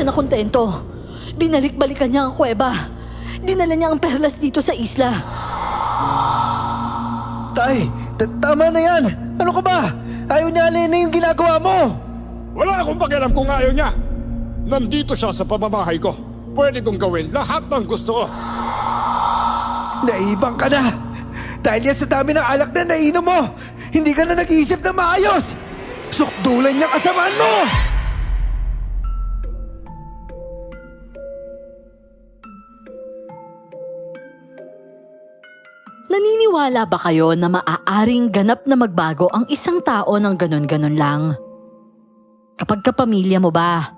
siya nakontento. Binalik-balikan niya ang kuweba. Dinala niya ang perlas dito sa isla. Tay, tama na yan! Ano ka ba? Ayaw niya Alena yung ginagawa mo! Wala akong pakialam kung ayaw niya. Nandito siya sa pamamahay ko. Pwede kong gawin lahat ng gusto ko. Naibang ka na! Dahil yan sa dami ng alak na nainom mo, hindi ka na nag-iisip na maayos! Sukdulan niyang kasamaan mo! Naniniwala ba kayo na maaaring ganap na magbago ang isang tao ng ganon-ganon lang? Kapag kapamilya mo ba,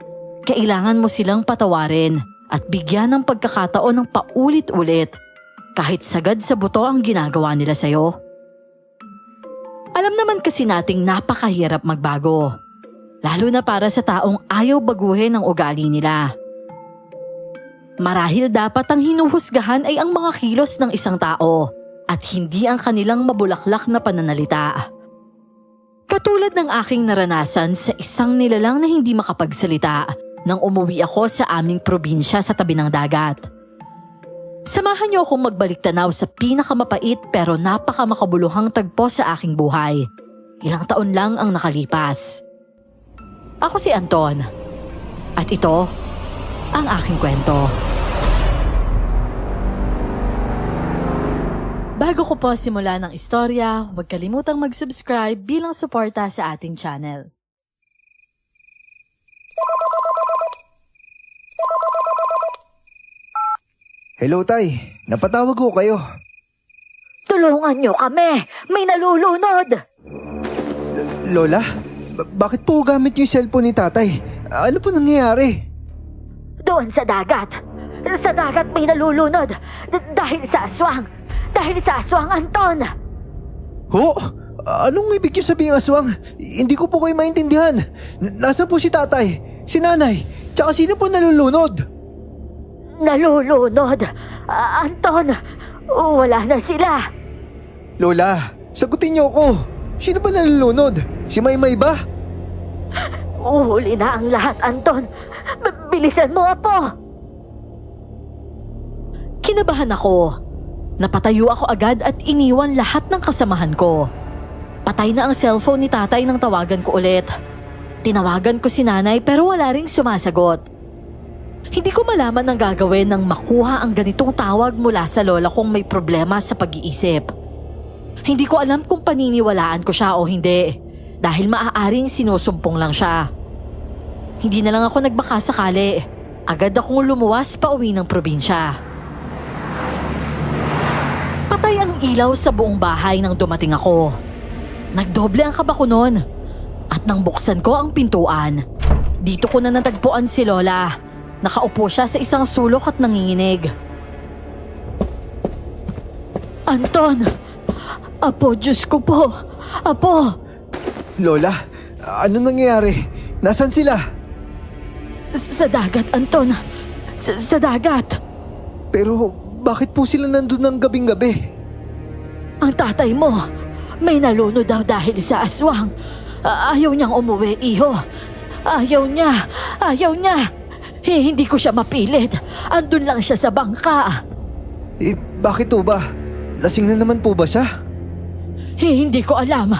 kailangan mo silang patawarin at bigyan ng pagkakataon ng paulit-ulit kahit sagad sa buto ang ginagawa nila sa'yo. Alam naman kasi nating napakahirap magbago, lalo na para sa taong ayaw baguhin ang ugali nila. Marahil dapat ang hinuhusgahan ay ang mga kilos ng isang tao at hindi ang kanilang mabulaklak na pananalita. Katulad ng aking naranasan sa isang nilalang na hindi makapagsalita nang umuwi ako sa aming probinsya sa tabi ng dagat. Samahan niyo akong magbalik tanaw sa pinakamapait pero napakamakabuluhang tagpo sa aking buhay. Ilang taon lang ang nakalipas. Ako si Anton. At ito ang aking kwento. Bago ko po simulan ng istorya, huwag kalimutang mag-subscribe bilang suporta sa ating channel. Hello, Tay. Napatawag ko kayo. Tulungan niyo kami! May nalulunod! Lola, bakit po gamit niyo yung cellphone ni Tatay? Ano po nangyayari? Doon sa dagat! Sa dagat may nalulunod! Dahil sa aswang! Dahil sa aswang, Anton! Ho? Anong ibig niyo sabihin aswang? Hindi ko po kayo maintindihan. Nasaan po si Tatay, si Nanay, tsaka sino po nalulunod? Nalulunod? Anton, wala na sila. Lola, sagutin niyo ako. Sino ba nalulunod? Si Maymay ba? Uhuli na ang lahat, Anton. Bilisan mo, Apo. Kinabahan ako. Napatayo ako agad at iniwan lahat ng kasamahan ko. Patay na ang cellphone ni Tatay nang tawagan ko ulit. Tinawagan ko si Nanay pero wala ring sumasagot. Hindi ko malaman ang gagawin nang makuha ang ganitong tawag mula sa lola kong may problema sa pag-iisip. Hindi ko alam kung paniniwalaan ko siya o hindi dahil maaaring sinusumpong lang siya. Hindi na lang ako nagbaka sakali. Agad akong lumuwas pa uwi ng probinsya. Patay ang ilaw sa buong bahay nang dumating ako. Nagdoble ang kaba ko noon. At nang buksan ko ang pintuan, dito ko na natagpuan si Lola. Nakaupo siya sa isang sulok at nanginginig. Anton! Apo, Diyos ko po! Apo! Lola, ano nangyayari? Nasaan sila? Sa dagat, Anton. Sa dagat. Pero bakit po sila nandun ng gabing-gabi? Ang tatay mo, may nalunod daw dahil sa aswang. Ayaw niyang umuwi, iho. Ayaw niya. Hindi ko siya mapilit. Andun lang siya sa bangka. Bakit po ba? Lasing na naman po ba siya? Hindi ko alam.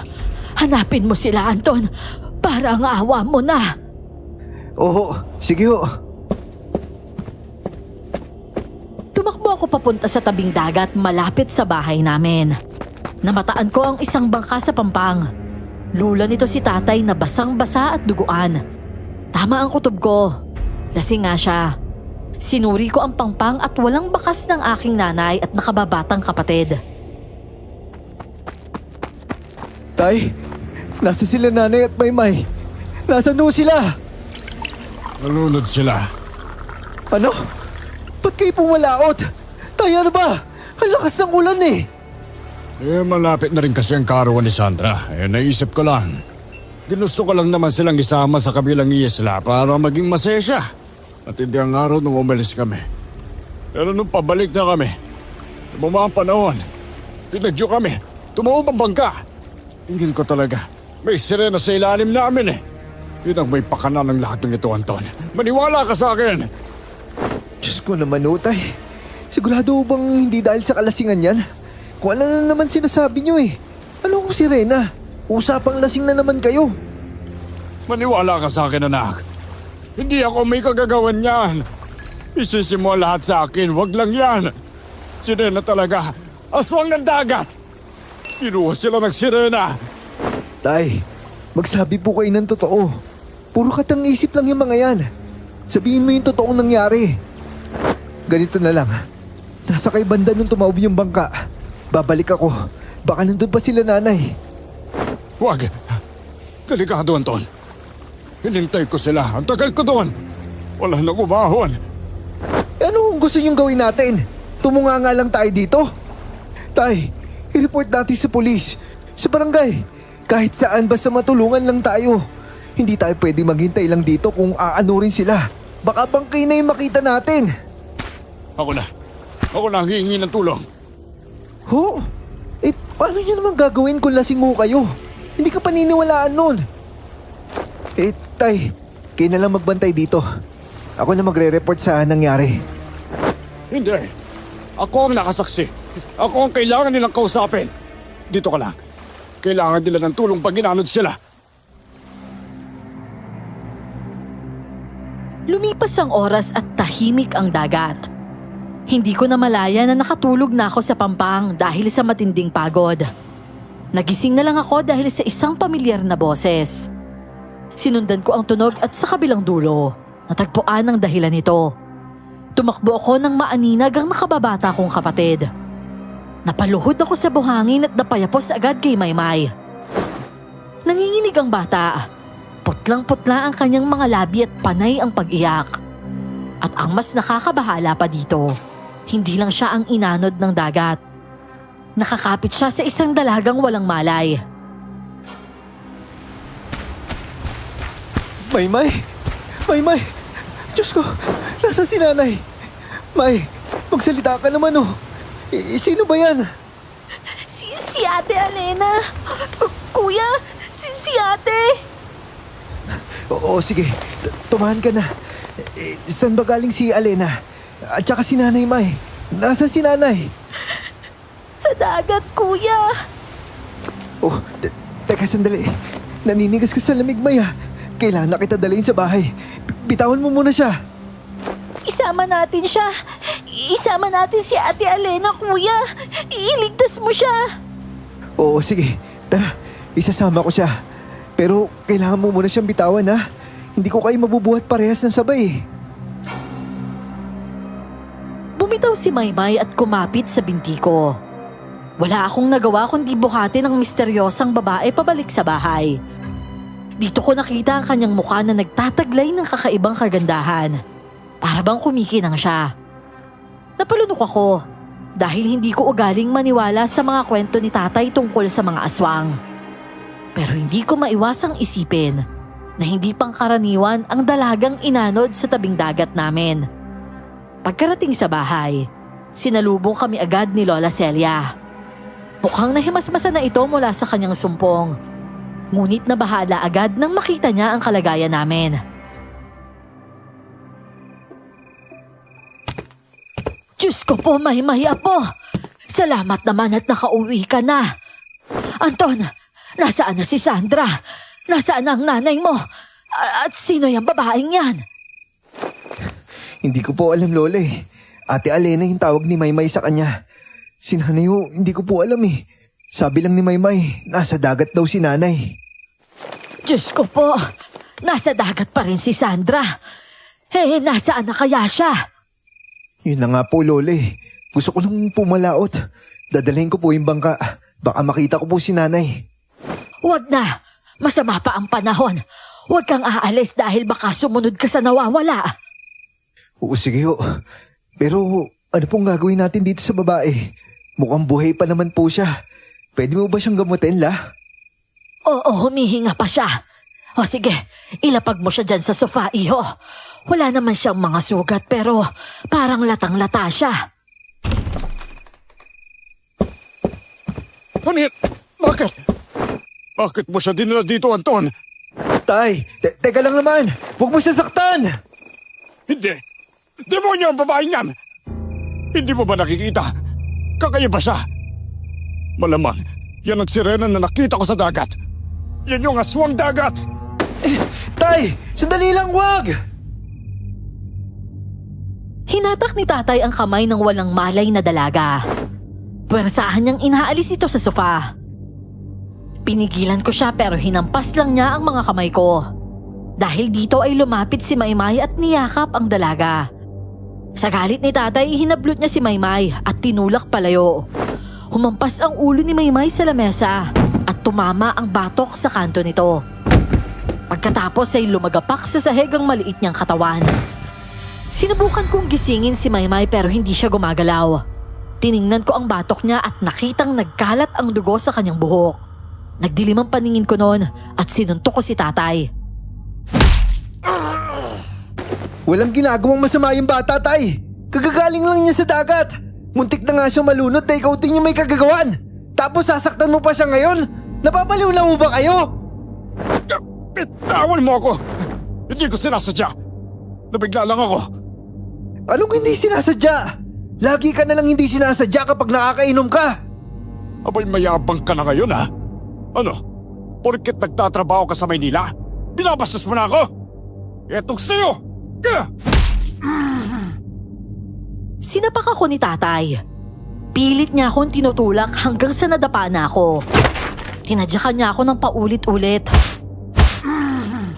Hanapin mo sila, Anton. Parang awa mo na. Oo, sige ho. Tumakbo ako papunta sa tabing dagat malapit sa bahay namin. Namataan ko ang isang bangka sa pampang. Lula nito si Tatay na basang-basa at duguan. Tama ang kutob ko. Lasing nga siya. Sinuri ko ang pampang at walang bakas ng aking nanay at nakababatang kapatid. Tay, nasa sila Nanay at Maymay. Nasaan ho sila? Nalunod sila. Ano? Ba't kayo pumalaot? Tay, ano ba? Ang lakas ng ulan eh. Malapit na rin kasi ang karawan ni Sandra. Naisip ko lang. Ginusto ko lang naman silang isama sa kabilang isla para maging masaya siya. At hindi ang araw nung umalis kami. Pero nung pabalik na kami, tumama ang panahon. Tinadyo kami. Tumuob ang bangka. Tingin ko talaga, may sirena sa ilalim namin eh. Yun ang may pakana ng lahat ng ito, Anton. Maniwala ka sa akin! Diyos ko naman, Tay. Sigurado bang hindi dahil sa kalasingan yan? Kung ano na naman sinasabi niyo eh. Ano kung si Rena? Usapang lasing na naman kayo. Maniwala ka sa akin, anak. Hindi ako may kagagawan yan. Isisi mo lahat sa akin, wag lang yan. Sirena talaga. Aswang ng dagat. Pinuha sila ng sirena. Tay, magsabi po kayo ng totoo. Puro katang isip lang yung mga yan. Sabihin mo yung totoong nangyari. Ganito na lang. Nasa kay banda nung tumawid yung bangka. Babalik ako. Baka nandun pa sila nanay. Wag. Delikado, Anton. Hinintay ko sila. Ang tagal ko doon. Wala nang umahon. Ano kung gusto niyong gawin natin? Tumunga nga lang tayo dito? Tay, i-report natin sa polis. Sa barangay. Kahit saan basta matulungan lang tayo. Hindi tayo pwede maghintay lang dito kung aano rin sila. Baka bangkay na yung makita natin. Ako na. Ako na ang hihingi ng tulong. Ho? Eh, paano niyo naman gagawin kung lasing mo kayo? Hindi ka paniniwalaan nun. Eh, Tay, kayo na lang magbantay dito. Ako na magre-report sa nangyari. Hindi. Ako ang nakasaksi. Ako ang kailangan nilang kausapin. Dito ka lang. Kailangan nila ng tulong pag ginanod sila. Lumipas ang oras at tahimik ang dagat. Hindi ko na malaya na nakatulog na ako sa pampang dahil sa matinding pagod. Nagising na lang ako dahil sa isang pamilyar na boses. Sinundan ko ang tunog at sa kabilang dulo, natagpuan ang dahilan nito. Tumakbo ako ng maaninag ang nakababata kong kapatid. Napaluhod ako sa buhangin at napayapos agad kay Maymay. Nanginginig ang bata. Putlang-putla ang kanyang mga labi at panay ang pag-iyak. At ang mas nakakabahala pa dito, hindi lang siya ang inanod ng dagat. Nakakapit siya sa isang dalagang walang malay. Maymay! Maymay! Diyos ko! Nasa si nanay? May, magsalita ka naman oh. Sino ba yan? Si Ate Alena! Kuya! Si Ate! Oo, sige. Tumahan ka na. Saan ba galing si Alena? At saka si Nanay May? Nasa si Nanay? Sa dagat, Kuya! Oh, teka sandali. Naninigas ka sa lamig, May ah. Kailangan na kita dalhin sa bahay. Bitawan mo muna siya. Isama natin siya. Isama natin si Ate Alena, Kuya. Iligtas mo siya. Oo, sige. Tara, isasama ko siya. Pero kailangan mo muna siyang bitawan ha. Hindi ko kayo mabubuhat parehas ng sabay. Bumitaw si Maymay at kumapit sa binti ko. Wala akong nagawa kundi buhatin ang misteryosang babae pabalik sa bahay. Dito ko nakita ang kanyang mukha na nagtataglay ng kakaibang kagandahan. Para bang kumikinang siya. Napalunok ako dahil hindi ko ugaling maniwala sa mga kwento ni tatay tungkol sa mga aswang. Pero hindi ko maiwasang isipin na hindi pangkaraniwan ang dalagang inanod sa tabing dagat namin. Pagkarating sa bahay, sinalubong kami agad ni Lola Celia. Mukhang nahimasmasa na ito mula sa kanyang sumpong. Ngunit nabahala agad nang makita niya ang kalagayan namin. Diyos ko po, Maymay Apo! Salamat naman at nakauwi ka na. Anton, nasaan na si Sandra? Nasaan ang nanay mo? At sino yung babaeng yan? Hindi ko po alam, Lola eh. Ate Alena yung tawag ni Maymay sa kanya. Si nanay ho, hindi ko po alam eh. Sabi lang ni Maymay, nasa dagat daw si nanay. Diyos ko po, nasa dagat pa rin si Sandra. Nasaan na kaya siya? Yun na nga po, Lola eh. Gusto ko lang pumalaot. Dadalhin ko po yung bangka. Baka makita ko po si nanay. Huwag na. Masama pa ang panahon. Huwag kang aalis dahil baka sumunod ka sa nawawala. Oo, sige ho. Pero ano pong gagawin natin dito sa babae? Mukhang buhay pa naman po siya. Pwede mo ba siyang gamutin, La? Oo, humihinga pa siya. O sige, ilapag mo siya dyan sa sofa, iho. Wala naman siyang mga sugat pero parang latang-lata siya. Bakit? Bakit mo siya dinala dito, Anton? Tay, teka lang naman. Huwag mo sasaktan. Hindi! Demonyo ang babaeng yan! Hindi mo ba nakikita? Kakaiba siya! Malamang, yan ang sirena na nakita ko sa dagat! Yan yung aswang dagat! Tay, sandali lang, wag! Hinatak ni tatay ang kamay ng walang malay na dalaga. Puwersahan niyang inaalis ito sa sofa. Pinigilan ko siya pero hinampas lang niya ang mga kamay ko. Dahil dito ay lumapit si Maymay at niyakap ang dalaga. Sa galit ni tatay, hinablot niya si Maymay at tinulak palayo. Humampas ang ulo ni Maymay sa lamesa at tumama ang batok sa kanto nito. Pagkatapos ay lumagapak sa sahig ang maliit niyang katawan. Sinubukan kong gisingin si Maymay pero hindi siya gumagalaw. Tiningnan ko ang batok niya at nakitang nagkalat ang dugo sa kanyang buhok. Nagdilim ang paningin ko noon at sinuntok ko si tatay. Walang ginagawang masama yung bata, tay. Kagagaling lang niya sa dagat. Muntik na nga siyang malunod na ikaw din yung may kagagawan. Tapos sasaktan mo pa siya ngayon? Napapaliw na mo ba kayo? Bitawan mo ako! Hindi ko sinasadya! Nabigla lang ako! Anong hindi sinasadya? Lagi ka na lang hindi sinasadya kapag nakakainom ka. Abay mayabang ka na ngayon ha? Ano? Porket nagtatrabaho ka sa Maynila? Binabastos mo na ako? Etong sa'yo! Sinapak ako ni tatay. Pilit niya akong tinutulak hanggang sa nadapa na ako. Tinadyakan niya ako ng paulit-ulit.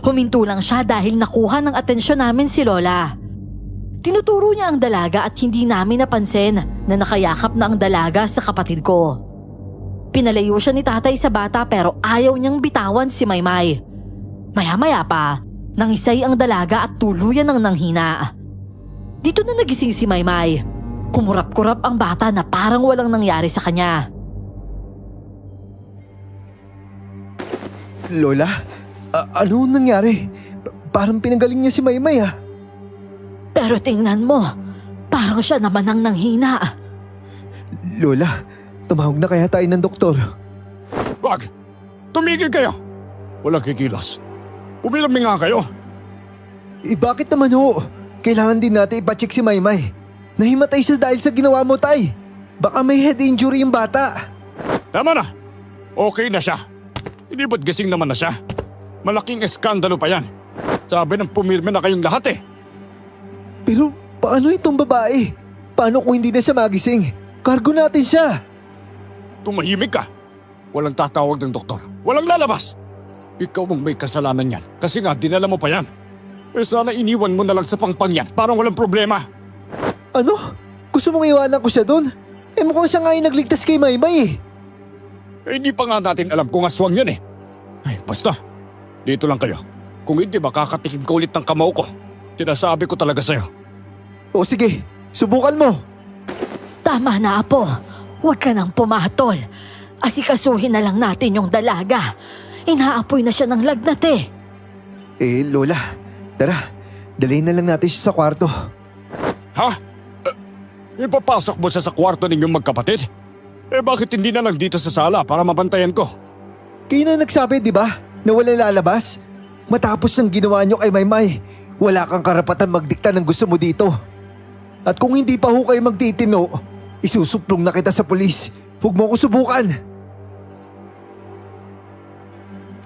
Huminto lang siya dahil nakuha ng atensyon namin si Lola. Tinuturo niya ang dalaga at hindi namin napansin na nakayakap na ang dalaga sa kapatid ko. Pinalayo siya ni tatay sa bata pero ayaw niyang bitawan si Maymay. Maya-maya pa, nangisay ang dalaga at tuluyan ng nanghina. Dito na nagising si Maymay. Kumurap-kurap ang bata na parang walang nangyari sa kanya. Lola, ano nangyari? Parang pinagaling niya si Maymay ah. Pero tingnan mo, parang siya naman ang nanghina. Lola, tumawag na kaya tayo ng doktor. Wag! Tumigil kayo! Walang kikilos. Umilami nga kayo. Bakit naman ho? Kailangan din natin ipacheck si Maymay. Nahimatay siya dahil sa ginawa mo, tay. Baka may head injury yung bata. Tama na! Okay na siya. Hindi ba't gising naman na siya? Malaking eskandalo pa yan. Sabi ng pumirme na kayong lahat eh. Pero paano itong babae? Paano kung hindi na siya magising? Kargo natin siya. Tumahimik ka. Walang tatawag ng doktor. Walang lalabas. Ikaw ang may kasalanan yan. Kasi nga dinala mo pa yan. Eh sana iniwan mo na lang sa pangpang yan. Parang walang problema. Ano? Gusto mong iwanan ko siya doon? Eh mukhang siya nga yung nagligtas kay Maymay eh. Eh hindi pa nga natin alam kung aswang yan eh. Ay basta. Dito lang kayo. Kung hindi ba kakatikim ka ulit ng kamao ko. Sinasabi ko talaga sa'yo. O sige, subukan mo. Tama na, Apo. Huwag ka nang pumatol. Asikasuhin na lang natin yung dalaga. Inaapoy na siya ng lagnat eh. Lola, tara. Dalhin na lang natin siya sa kwarto. Ha? Ipapasok mo siya sa kwarto ninyong magkapatid? Eh bakit hindi na lang dito sa sala para mabantayan ko? Kayo na nagsabi, di ba? Na wala lalabas? Matapos ng ginawa niyo kay Maymay, wala kang karapatan magdikta ng gusto mo dito. At kung hindi pa ho kayo magtitino, isusuplong na kita sa pulis. Huwag mo ko subukan.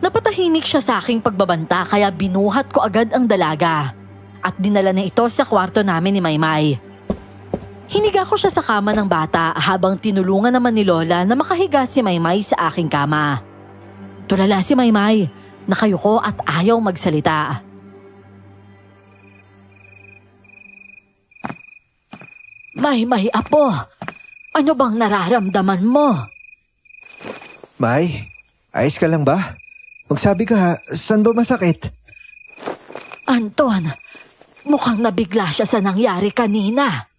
Napatahimik siya sa aking pagbabanta kaya binuhat ko agad ang dalaga. At dinala na ito sa kwarto namin ni Maymay. Hiniga ko siya sa kama ng bata habang tinulungan naman ni Lola na makahiga si Maymay sa aking kama. Tulala si Maymay, nakayuko at ayaw magsalita. Maymay, Apo, ano bang nararamdaman mo? May, ayos ka lang ba? Magsabi ka, saan ba masakit? Anton, mukhang nabigla siya sa nangyari kanina.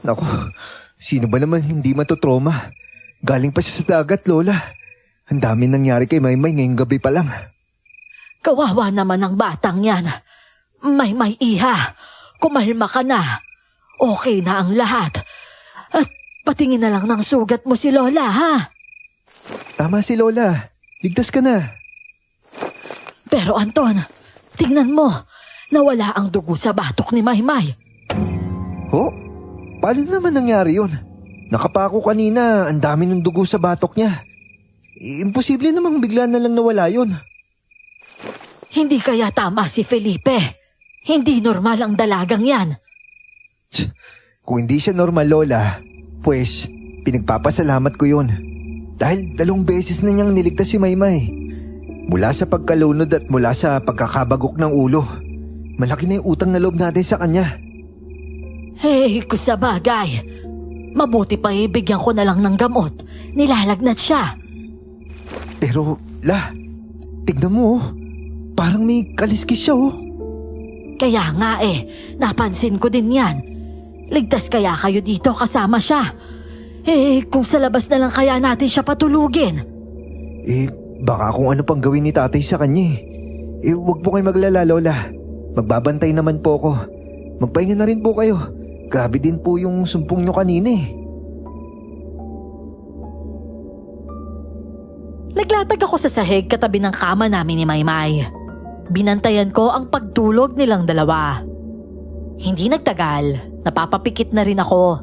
Naku, sino ba naman hindi matutroma? Galing pa siya sa dagat, Lola. Ang dami nangyari kay Maymay ngayong gabi pa lang. Kawawa naman ang batang yan. Maymay, iha, kumalma ka na. Okay na ang lahat. At patingin na lang ng sugat mo si Lola, ha? Tama si Lola. Ligtas ka na. Pero Anton, Tingnan mo, nawala ang dugo sa batok ni Maymay. Oh, paano naman nangyari yun? Nakapako kanina, ang dami ng dugo sa batok niya. Imposible namang bigla na lang nawala yun. Hindi kaya tama si Felipe. Hindi normal ang dalagang yan. Kung hindi siya normal, Lola, pues pinagpapasalamat ko yun. Dahil 2 beses na niyang niligtas si Maymay. Mula sa pagkalunod at mula sa pagkakabagok ng ulo. Malaki na yung utang na loob natin sa kanya. Hey, kusabagay. Mabuti pa ibigyan ko na lang ng gamot. Nilalagnat siya. Pero, tignan mo, parang may kaliskis siya, Kaya nga napansin ko din yan. Ligtas kaya kayo dito kasama siya. Kung sa labas na lang kaya natin siya patulugin. Baka kung ano pang gawin ni tatay sa kanya. Huwag po kayo maglala, Lola. Magbabantay naman po ako. Magpahinga na rin po kayo. Grabe din po yung sumpong nyo kanina Naglatag ako sa sahig katabi ng kama namin ni Maymay. Binantayan ko ang pagtulog nilang dalawa. Hindi nagtagal, napapapikit na rin ako.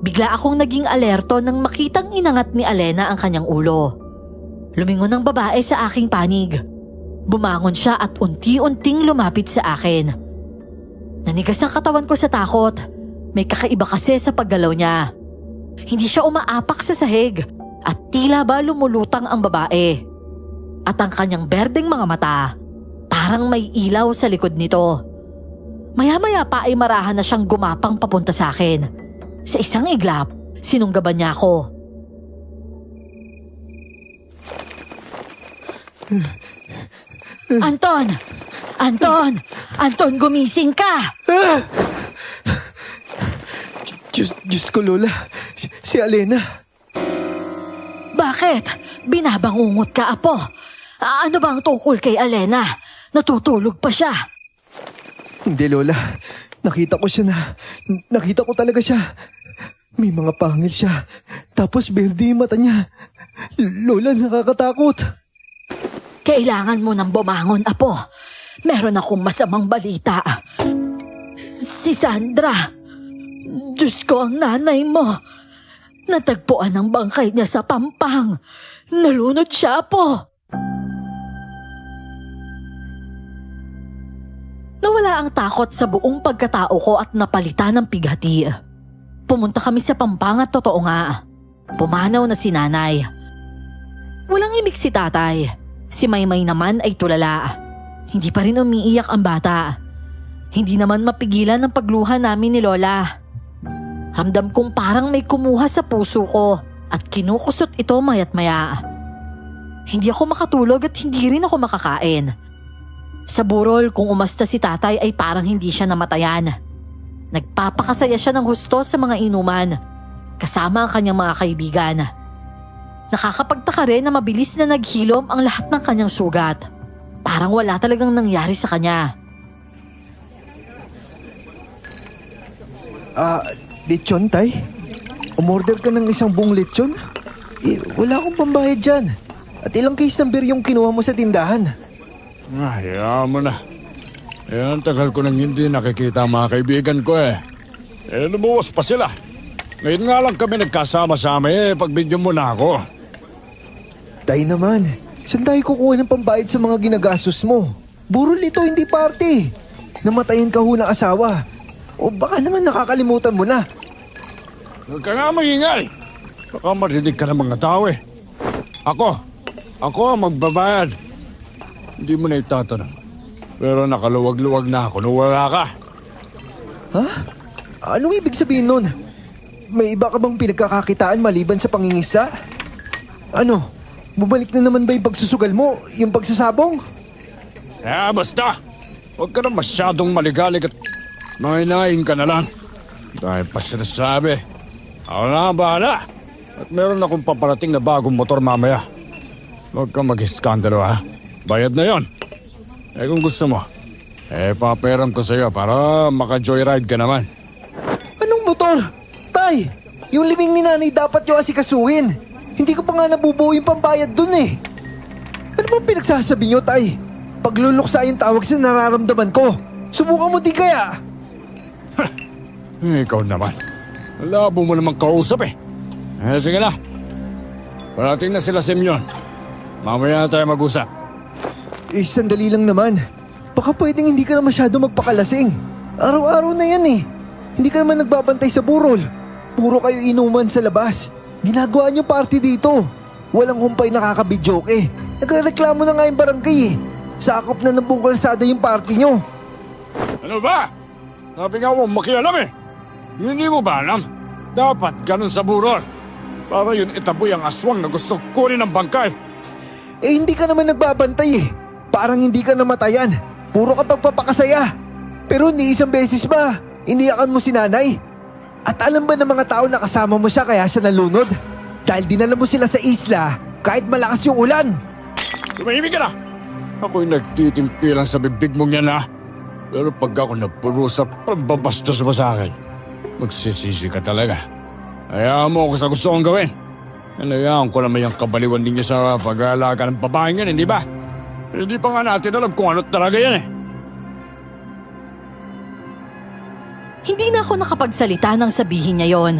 Bigla akong naging alerto nang makitang inangat ni Alena ang kanyang ulo. Lumingon ang babae sa aking panig. Bumangon siya at unti-unting lumapit sa akin. Nanigas ang katawan ko sa takot. May kakaiba kasi sa paggalaw niya. Hindi siya umaapak sa sahig at tila ba lumulutang ang babae. At ang kanyang berdeng mga mata, parang may ilaw sa likod nito. Maya-maya pa ay marahan na siyang gumapang papunta sa akin. Sa isang iglap, sinunggaban niya ako. Anton! Anton! Anton, gumising ka! Diyos ko, Lola. Si Alena. Bakit? Binabangungot ka, Apo. Ano ba ang tungkol kay Alena? Natutulog pa siya. Hindi, Lola. Nakita ko talaga siya. May mga pangil siya. Tapos berde yung mata niya. Lola, nakakatakot. Kailangan mo nang bumangon, Apo. Meron akong masamang balita. Si Sandra. Diyos ko, ang nanay mo. Natagpuan ang bangkay niya sa Pampang. Nalunod siya, Apo. Nawala ang takot sa buong pagkatao ko at napalitan ng pighati. Pumunta kami sa Pampang at totoo nga, pumanaw na si nanay. Walang ibig si tatay. Si Maymay naman ay tulala. Hindi pa rin umiiyak ang bata. Hindi naman mapigilan ang pagluha namin ni Lola. Ramdam kong parang may kumuha sa puso ko at kinukusot ito mayat maya. Hindi ako makatulog at hindi rin ako makakain. Sa burol, kung umasta si tatay ay parang hindi siya namatayan. Nagpapakasaya siya ng husto sa mga inuman, kasama ang kanyang mga kaibigan. Nakakapagtaka rin na mabilis na naghilom ang lahat ng kanyang sugat. Parang wala talagang nangyari sa kanya. Lechon, tay? Umorder ka ng 1 buong lechon? Wala akong pambayad dyan. At ilang case ng beer yung kinuha mo sa tindahan? Hayaan mo na. Ang tagal ko nang hindi nakikita ang mga kaibigan ko lumuwas pa sila. Ngayon nga lang kami nagkasama-sama pagbigyan mo na ako. Tay naman, saan tayo kukuha ng pambayad sa mga ginagastos mo? Burol ito, hindi party. Namatayin ka ho ng asawa. O baka naman nakakalimutan mo na. Huwag ka nga maingay. Baka marinig ka ng mga tao Ako ang magbabayad. Hindi mo na itatanong. Pero nakaluwag-luwag na ako nung wala ka. Ha? Anong ibig sabihin nun? May iba ka bang pinagkakakitaan maliban sa pangingisda? Ano? Bumalik na naman ba yung pagsusugal mo? Yung pagsasabong? Basta. Huwag ka na masyadong maligalig at mahinain ka na lang. Dahil pa sinasabi. Ako na ang bahala. At meron akong paparating na bagong motor mamaya. Huwag kang mag-iskandalo Bayad na yon. Kung gusto mo, paperam ko sa'yo para maka-joyride ka naman. Anong motor? Tay, yung liming ni nanay dapat yung asikasuhin. Hindi ko pa nga nabubuo yung pambayad dun Ano bang pinagsasabi nyo, tay? Pagluluksa yung tawag sa nararamdaman ko. Subukan mo din kaya. Ikaw naman. Labo mo namang kausap eh. Sige na. Parating na sila Simeon. Mamaya na tayo mag-usap. Sandali lang naman. Baka pwedeng hindi ka na masyado magpakalasing. Araw-araw na yan eh. Hindi ka naman nagbabantay sa burol. Puro kayo inuman sa labas. Ginagawa niyo party dito. Walang humpay nakakabidyoke eh. Nagrereklamo na nga yung barangay eh. Sakop na ng buong kalsada yung party niyo. Ano ba? Sabi nga mo makialam eh. Hindi mo ba alam? Dapat ganun sa burol. Para yun itaboy ang aswang na gusto kunin ng bangkay. Hindi ka naman nagbabantay eh. Parang hindi ka namatayan. Puro ka pagpapakasaya. Pero ni isang beses ba, iniyakan mo si nanay? At alam ba ng mga tao na kasama mo siya kaya siya nalunod? Dahil dinala mo sila sa isla kahit malakas yung ulan. Tumahimik ka na! Ako'y nagtitimpi lang sa bibig mong yan ha. Pero pag ako napurusa, pambabastos mo sa akin. Magsisisi ka talaga. Hayaan mo ako sa gusto kong gawin. Hayaan ko naman yung kabaliwan ninyo sa pag-aalaga ng babaeng yan, hindi ba? Hindi pa nga natin alam kung ano talaga yan eh. Hindi na ako nakapagsalita nang sabihin niya yon.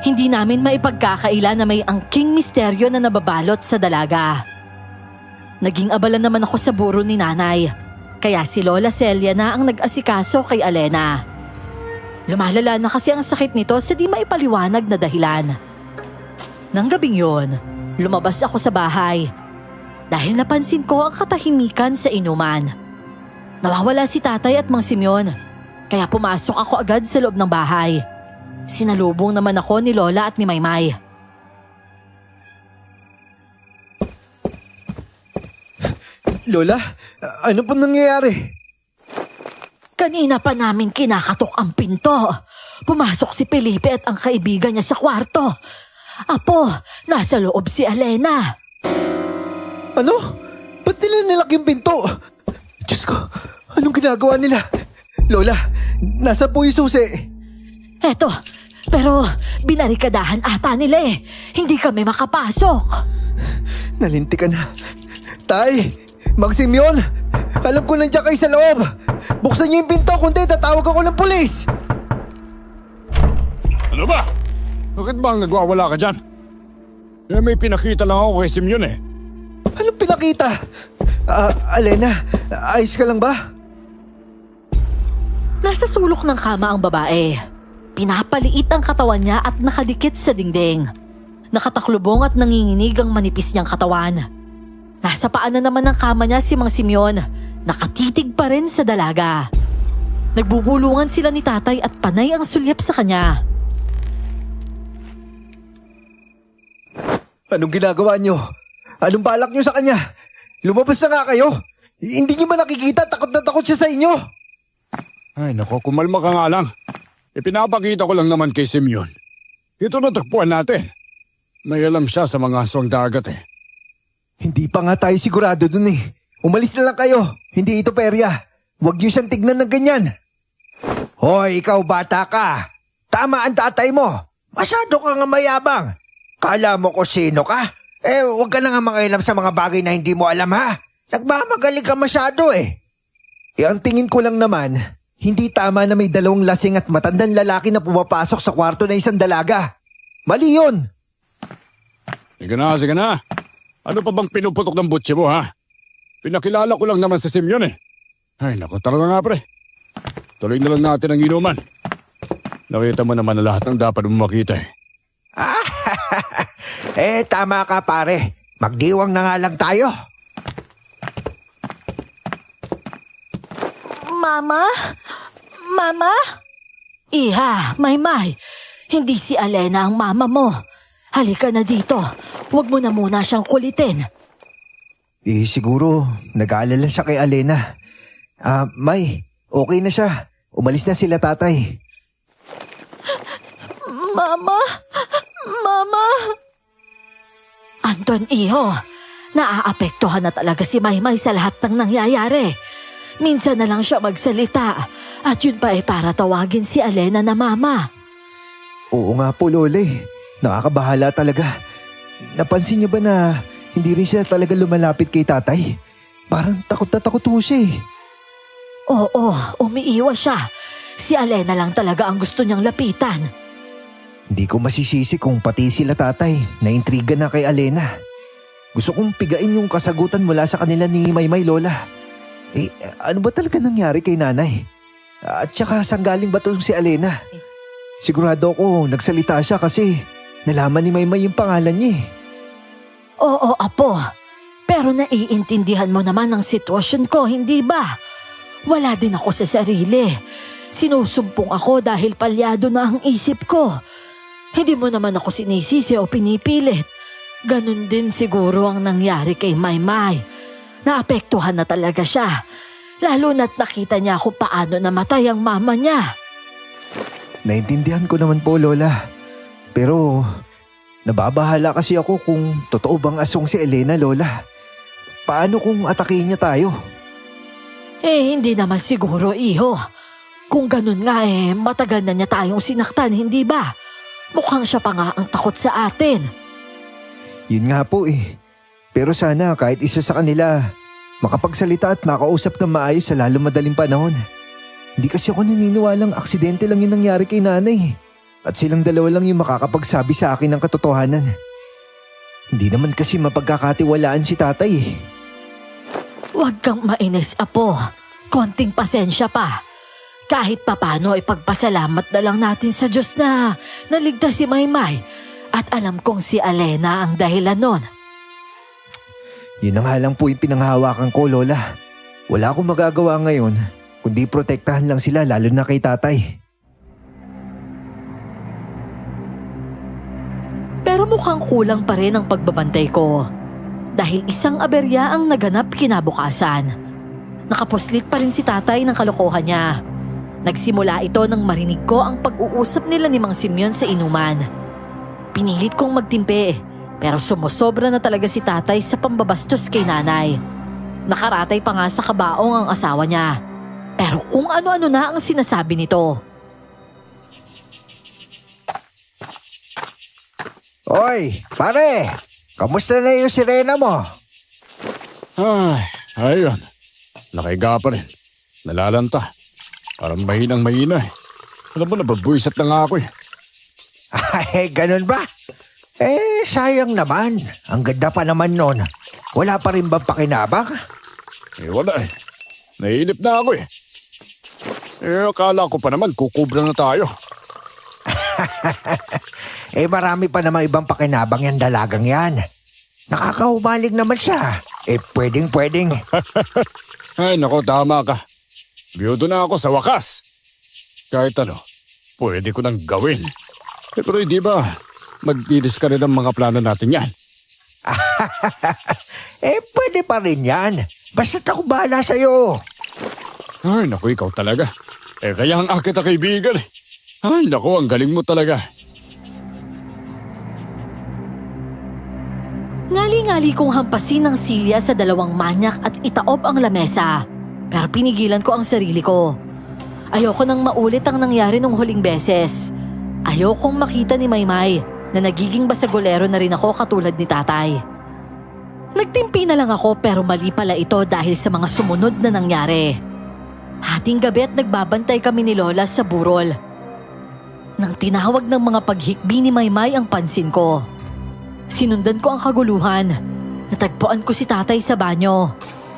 Hindi namin maipagkakaila na may angking misteryo na nababalot sa dalaga. Naging abala naman ako sa burol ni nanay, kaya si Lola Celia na ang nag-asikaso kay Alena. Lumalala na kasi ang sakit nito sa di maipaliwanag na dahilan. Nang gabing yon, lumabas ako sa bahay dahil napansin ko ang katahimikan sa inuman. Nawawala si tatay at Mang Simeon, kaya pumasok ako agad sa loob ng bahay. Sinalubong naman ako ni Lola at ni Maymay. Lola, ano pong nangyayari? Kanina pa namin kinakatok ang pinto. Pumasok si Felipe at ang kaibigan niya sa kwarto. Apo, nasa loob si Alena. Ano? Ba't nila nilak yung pinto? Diyos ko, anong ginagawa nila? Lola, nasa po yung susi? Eto, pero binarikadahan ata nila eh. Hindi kami makapasok. Nalinti ka na. Tay, Mang Simeon, alam ko nandiyan kayo sa loob. Buksan niyo yung pinto, kundi tatawag ako ng pulis. Ano ba? Bakit ba nagwawala ka dyan? May pinakita lang ako kay Simeon eh. Anong pinakita? Alena, ayos ka lang ba? Nasa sulok ng kama ang babae. Pinapaliit ang katawan niya at nakadikit sa dingding. Nakataklubong at nanginginig ang manipis niyang katawan. Nasa paanan naman ng kama niya si Mang Simeon, nakatitig pa rin sa dalaga. Nagbubulungan sila ni tatay at panay ang sulyap sa kanya. Anong ginagawa niyo? Anong balak niyo sa kanya? Lumabas na nga kayo. Hindi niyo ba nakikita? Takot na takot siya sa inyo. Ay nako, kumalma ka nga lang. Ipinapakita ko lang naman kay Simeon. Ito natagpuan natin. May alam siya sa mga aswang dagat eh. Hindi pa nga tayo sigurado dun eh. Umalis na lang kayo. Hindi ito perya. Huwag niyo siyang tignan ng ganyan. Hoy, ikaw bata ka. Tama ang tatay mo. Masyado ka nga mayabang. Kala mo ko sino ka? Huwag ka na nga mangialam sa mga bagay na hindi mo alam ha. Nagmamagaling ka masyado eh. Ang tingin ko lang naman, hindi tama na may dalawang lasing at matandang lalaki na pumapasok sa kwarto na isang dalaga. Mali yun. Sige na. Ano pa bang pinuputok ng butse mo ha? Pinakilala ko lang naman si Simeon eh. Ay naku, talaga nga pre. Tuloy na lang natin ang inuman. Nakita mo naman na lahat ng dapat mo makita eh. Tama ka pare. Magdiwang na nga lang tayo. Mama? Mama? Iha, Maymay. Hindi si Alena ang mama mo. Halika na dito. Huwag mo na muna siyang kulitin. Siguro nag-aalala siya kay Alena. May, okay na siya. Umalis na sila tatay. Mama? Mama? Anton, iho. Naaapektuhan na talaga si Maymay sa lahat ng nangyayari. Minsan na lang siya magsalita. At yun pa ay para tawagin si Alena na mama. Oo nga po, Lole. Nakakabahala talaga. Napansin niyo ba na hindi rin siya talaga lumalapit kay tatay? Parang takot na takot ho siya eh. Oo, umiiwas siya. Si Alena lang talaga ang gusto niyang lapitan. Hindi ko masisisi kung pati sila tatay naintriga na kay Alena. Gusto kong pigain yung kasagutan mula sa kanila ni Maymay Lola. Ano ba talaga nangyari kay nanay? At saka saan galing ba itong si Alena? Sigurado ako nagsalita siya kasi nalaman ni Maymay yung pangalan niya eh. Oo, Apo. Pero naiintindihan mo naman ang sitwasyon ko, hindi ba? Wala din ako sa sarili. Sinusumpong ako dahil palyado na ang isip ko. Hindi mo naman ako sinisisi o pinipilit. Ganon din siguro ang nangyari kay Maymay. Naapektuhan na talaga siya. Lalo na't nakita niya kung paano namatay ang mama niya. Naintindihan ko naman po, Lola. Pero nababahala kasi ako kung totoo bang asong si Elena, Lola. Paano kung atakihin niya tayo? Hindi naman siguro, iho. Kung ganun nga matagal na niya tayong sinaktan, hindi ba? Mukhang siya pa nga ang takot sa atin. Yun nga po eh. Pero sana kahit isa sa kanila makapagsalita at makausap ng maayos sa lalo madaling panahon. Hindi kasi ako naniniwalang aksidente lang yung nangyari kay nanay. At silang dalawa lang yung makakapagsabi sa akin ng katotohanan. Hindi naman kasi mapagkakatiwalaan si tatay eh. Huwag kang mainis, Apo. Konting pasensya pa. Kahit papano ipagpasalamat na lang natin sa Diyos na naligtas si Maymay. At alam kong si Alena ang dahilan nun. Yun na nga lang po yung pinanghahawakan ko, Lola. Wala akong magagawa ngayon, kundi protektahan lang sila lalo na kay tatay. Pero mukhang kulang pa rin ang pagbabantay ko. Dahil isang aberya ang naganap kinabukasan. Nakapuslit pa rin si tatay ng kalokohan niya. Nagsimula ito nang marinig ko ang pag-uusap nila ni Mang Simeon sa inuman. Pinilit kong magtimpe, pero sumusobra na talaga si tatay sa pambabastos kay nanay. Nakaratay pa nga sa kabaong ang asawa niya. Pero kung ano-ano na ang sinasabi nito. Oy, pare! Kamusta na yung sirena mo? Ayun. Nakahiga pa rin. Nalalanta. Parang mahina eh. Alam mo, nababwisit na nga ako eh. Ay, ganun ba? Sayang naman. Ang ganda pa naman nun. Wala pa rin bang pakinabang? Wala eh. Naiinip na ako eh. Akala ko pa naman kukubra na tayo. Marami pa namang ibang pakinabang yan dalagang yan. Nakakahumaling naman siya. Pwedeng. Ay, nako, tama ka. Biyudo na ako sa wakas. Kahit ano, pwede ko nang gawin. Pero hindi ba, magdilis ka rin ang mga plano natin yan. Pwede pa rin yan. Basta't ako bahala sa'yo. Ay, naku, ikaw talaga. Kaya ang akit na kaibigan eh. Ay, naku, ang galing mo talaga. Ngali-ngali kong hampasin ng silya sa dalawang manyak at itaob ang lamesa. Pero pinigilan ko ang sarili ko. Ayoko nang maulit ang nangyari nung huling beses. Ayokong makita ni Maymay na nagiging basagolero na rin ako katulad ni tatay. Nagtimpi na lang ako pero mali pala ito dahil sa mga sumunod na nangyari. Hating gabi at nagbabantay kami ni Lola sa burol. Nang tinawag ng mga paghikbi ni Maymay ang pansin ko. Sinundan ko ang kaguluhan. Natagpuan ko si tatay sa banyo.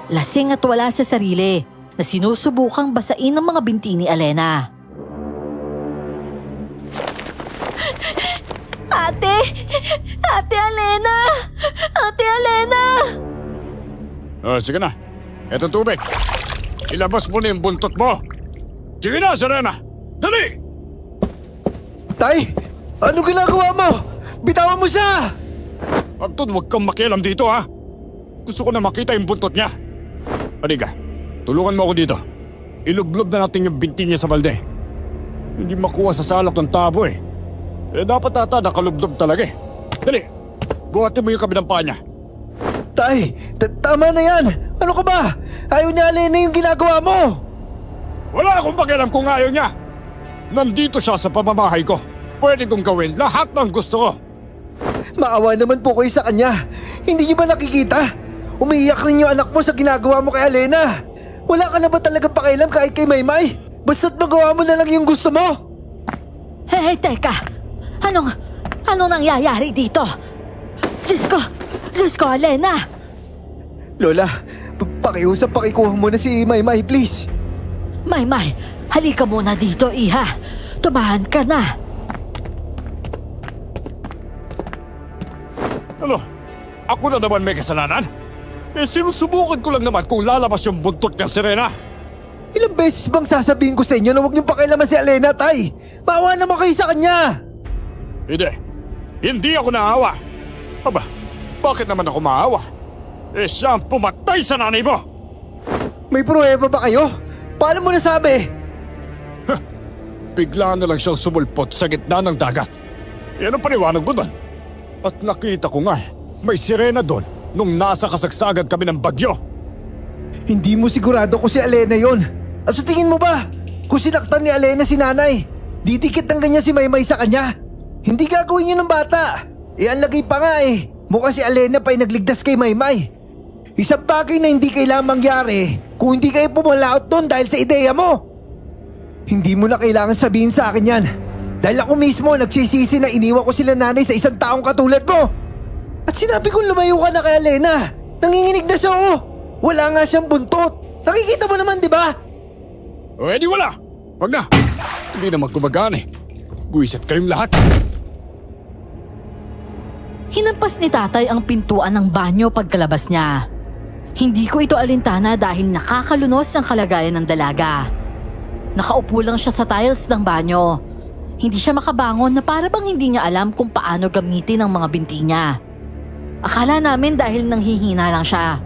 Lasing at wala sa sarili na sinusubukang basain ng mga binti ni Alena. Ate! Ate Alena! Ate Alena! Sige na. Etong tubig. Ilabas mo na yung buntot mo. Sige na, Serena. Dali! Tay! Ano ginagawa mo? Bitawan mo siya! Agtod, huwag kang makialam dito, ha? Gusto ko na makita yung buntot niya. Halika, tulungan mo ako dito. Ilublob na natin yung binti niya sa balde. Hindi makuha sa salak ng tabo eh. Dapat ata nakalublob talaga eh. Dali, buhatin mo yung kabilang paa niya. Tay! Tama na yan! Ano ka ba? Ayaw niya Alena yung ginagawa mo! Wala akong pakialam kung ayaw niya. Nandito siya sa pamamahay ko. Pwede kong gawin lahat ng gusto ko. Maawa naman po kayo sa kanya. Hindi niyo ba nakikita? Umiiyak rin yung anak mo sa ginagawa mo kay Alena. Wala ka na ba talagang pakialam kahit kay Maymay? Basta't magawa mo na lang yung gusto mo. Hey, teka! Anong nangyayari dito? Diyos ko, Alena! Lola, pakikuha mo na si Maymay, please. Maymay, halika muna dito, iha. Tumahan ka na. Ano? Ako na naman may kasalanan? Sinusubukan ko lang naman kung lalabas yung buntot ng sirena. Ilang beses bang sasabihin ko sa inyo na huwag niyong pakialaman si Alena, Tay? Maawa naman kayo sa kanya! Hindi ako naawa. Aba, bakit naman ako maawa? Siya ang pumatay sa nanay mo! May pruweba ba kayo? Paano mo nasabi? Bigla na lang siyang sumulpot sa gitna ng dagat. Yan ang paniwanag mo doon. At nakita ko nga, may sirena doon nung nasa kasagsagan kami ng bagyo. Hindi mo sigurado kung si Alena yon. At sa tingin mo ba, kung sinaktan ni Alena si nanay, didikit ng ganyan si Maymay sa kanya? Hindi gagawin yun ng bata. Ang lagay pa nga mukha si Alena pa nagligtas kay Maymay. Isang bagay na hindi kailangang mangyari kung hindi kayo pumalaot doon dahil sa ideya mo. Hindi mo na kailangan sabihin sa akin yan. Dahil ako mismo nagsisisi na iniwan ko sila nanay sa isang taong katulad mo. At sinabi kong lumayo ka na kay Alena. Nanginginig na siya Wala nga siyang buntot. Nakikita mo naman, di ba? Di wala. Wag na. Hindi naman gumagana Buwisit kayong lahat. Hinampas ni tatay ang pintuan ng banyo pagkalabas niya. Hindi ko ito alintana dahil nakakalunos ang kalagayan ng dalaga. Nakaupo lang siya sa tiles ng banyo. Hindi siya makabangon na para bang hindi niya alam kung paano gamitin ang mga binti niya. Akala namin dahil nanghihina lang siya.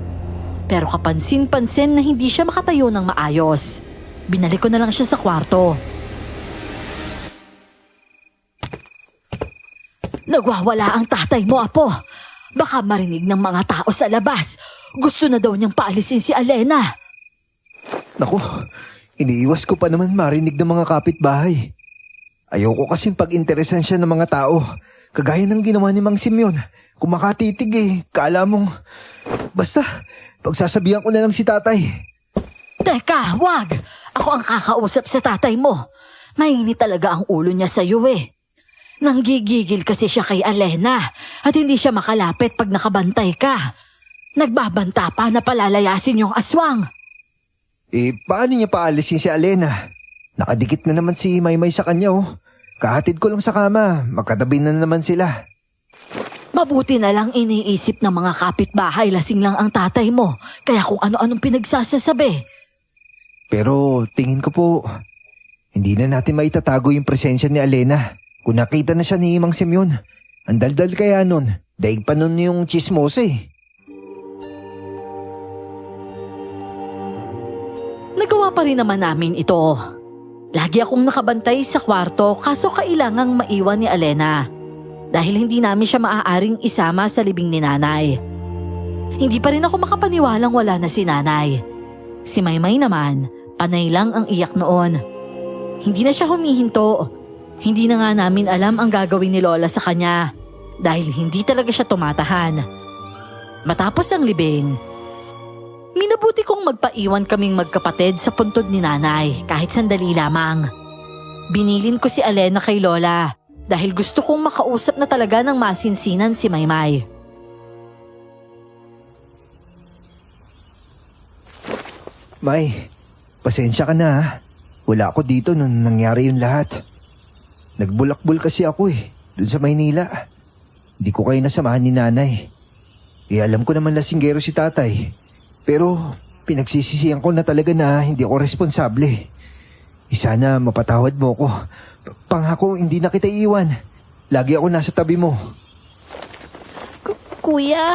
Pero kapansin-pansin na hindi siya makatayo ng maayos. Binalik ko na lang siya sa kwarto. Nagwawala ang tatay mo, Apo. Baka marinig ng mga tao sa labas. Gusto na daw niyang paalisin si Alena. Naku, iniiwas ko pa naman marinig ng mga kapitbahay. Ayoko kasing pag-interesan siya ng mga tao. Kagaya ng ginawa ni Mang Simeon. Kung makatitig kala mong... Basta, pagsasabihan ko na lang si tatay. Teka, wag! Ako ang kakausap sa tatay mo. Mainit talaga ang ulo niya sa'yo Nanggigigil kasi siya kay Alena at hindi siya makalapit pag nakabantay ka. Nagbabanta pa na palalayasin yung aswang. Paano niya paalisin si Alena? Nakadikit na naman si Maymay sa kanya Kahatid ko lang sa kama, magkatabi na naman sila. Mabuti na lang iniisip ng mga kapitbahay lasing lang ang tatay mo, kaya kung ano-anong pinagsasasabi. Pero tingin ko po, hindi na natin maitatago yung presensya ni Alena. Kung nakita na siya ni Mang Simeon, ang daldal kaya nun, daig pa nun yung chismos Nagawa pa rin naman namin ito. Lagi akong nakabantay sa kwarto kaso kailangang maiwan ni Alena. Dahil hindi namin siya maaaring isama sa libing ni nanay. Hindi pa rin ako makapaniwalang wala na si nanay. Si Maymay naman, panay lang ang iyak noon. Hindi na siya humihinto. Hindi na nga namin alam ang gagawin ni Lola sa kanya dahil hindi talaga siya tumatahan. Matapos ang libing, minabuti kong magpaiwan kaming magkapatid sa puntod ni nanay kahit sandali lamang. Binilin ko si Alena kay Lola dahil gusto kong makausap na talaga ng masinsinan si Maymay. May, pasensya ka na Wala ako dito nung nangyari yung lahat. Nagbulakbol kasi ako dun sa Maynila. Hindi ko kayo nasamahan ni nanay. Alam ko naman lasinggero si tatay. Pero pinagsisisihan ko na talaga na hindi ako responsable. Sana mapatawad mo ko. Pangako hindi na kita iiwan. Lagi ako nasa tabi mo. Kuya,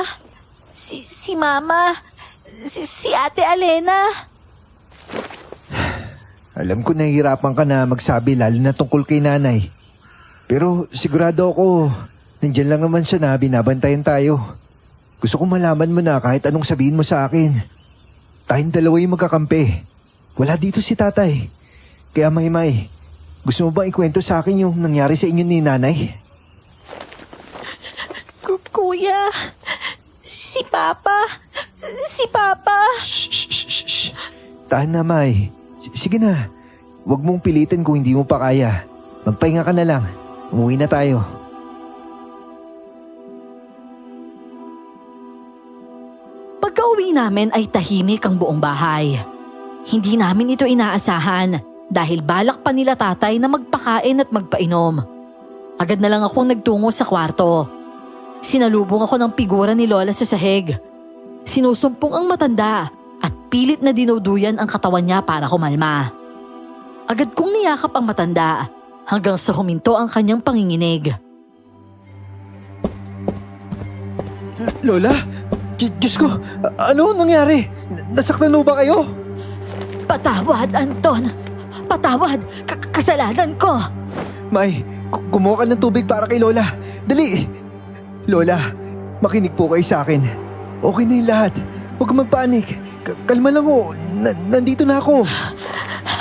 si Mama, si Ate Alena. Alam ko nahihirapan ka na magsabi lalo na tungkol kay nanay. Pero sigurado ako, nandyan lang naman siya na binabantayan tayo. Gusto kong malaman mo na kahit anong sabihin mo sa akin. Tayong dalawa yung magkakampi. Wala dito si tatay. Kaya Maymay, gusto mo ba ikwento sa akin yung nangyari sa inyo ni nanay? Kuya, si Papa, Si Papa! Shh. Tahan na, May. Sige na. Huwag mong pilitin kung hindi mo pa kaya. Magpahinga ka na lang. Umuwi na tayo. Pagka-uwi namin ay tahimik ang buong bahay. Hindi namin ito inaasahan dahil balak pa nila tatay na magpakain at magpainom. Agad na lang akong nagtungo sa kwarto. Sinalubong ako ng figura ni Lola sa sahig. Sinusumpong ang matanda at pilit na dinuduyan ang katawan niya para kumalma. Agad kong niyakap ang matanda hanggang sa huminto ang kanyang panginginig. Lola? Diyos ko, ano nangyari? Nasaktan mo ba kayo? Patawad, Anton. Patawad. Kasalanan ko. May, kumuha ka ng tubig para kay Lola. Dali! Lola, makinig po kayo sa akin. Okay na yung lahat. Huwag kang magpanik. Kalma lang ho. Nandito na ako.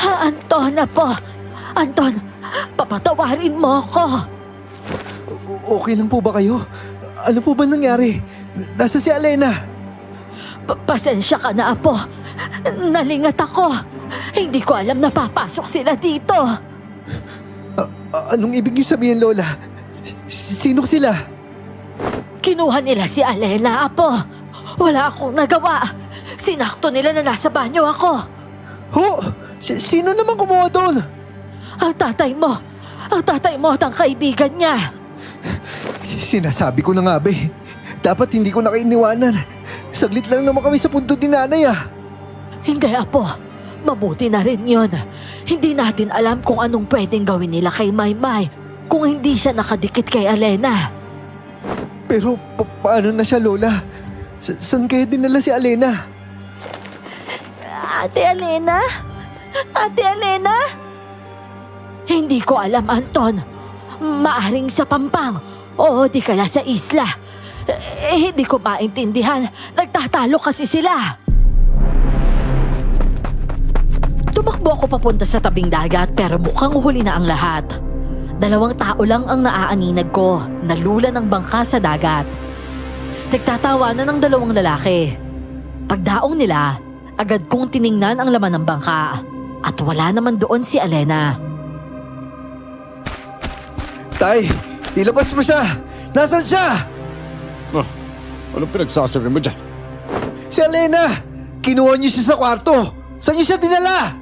Anton, Apo. Anton, papatawarin mo ako. Okay lang po ba kayo? Ano po ba nangyari? Nasa si Alena? Pasensya ka na, Apo. Nalingat ako. Hindi ko alam na papasok sila dito. Anong ibig niyo sabihin, Lola? Sino sila? Kinuha nila si Alena, Apo. Wala akong nagawa. Sinakto nila na nasa banyo ako. Ho? Sino naman kumuha doon? Ang tatay mo. Ang tatay mo at ang kaibigan niya. Sinasabi ko na nga, be. Dapat hindi ko na kayo iniwanan. Saglit lang naman kami sa punto ni nanay, ah. Hindi, Apo. Mabuti na rin yun. Hindi natin alam kung anong pwedeng gawin nila kay Maymay kung hindi siya nakadikit kay Alena. Pero paano na siya, Lola? Saan kaya dinala si Alena? Ate Alena? Ate Alena? Hindi ko alam, Anton. Maaring sa Pampang o di kaya sa isla. Hindi ko maintindihan. Nagtatalo kasi sila. Tumakbo ako papunta sa tabing dagat pero mukhang huli na ang lahat. 2 tao lang ang naaaninag ko, nalula ng bangka sa dagat. Nagtatawanan ng 2 lalaki. Pagdaong nila, agad kong tiningnan ang laman ng bangka at wala naman doon si Alena. Tay, ilabas mo siya! Nasaan siya? Anong pinagsasabi mo dyan? Si Alena! Kinuha niyo siya sa kwarto! Saan niyo siya dinala?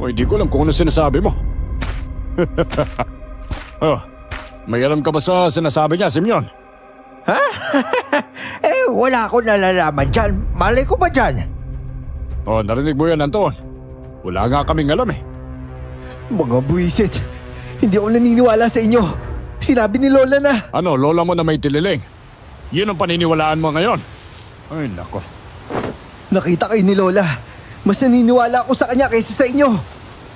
O hindi ko alam kung ano sinasabi mo. May alam ka ba sa sinasabi niya, Simeon? Wala akong nalalaman dyan. Malay ko ba dyan? Narinig mo yan, Anton. Wala nga kaming alam eh. Mga buwisit. Hindi ako naniniwala sa inyo. Sinabi ni Lola na. Ano, lola mo na may tililing? Yun ang paniniwalaan mo ngayon? Ay, nako. Nakita kayo ni Lola. Mas naniniwala ako sa kanya kaysa sa inyo.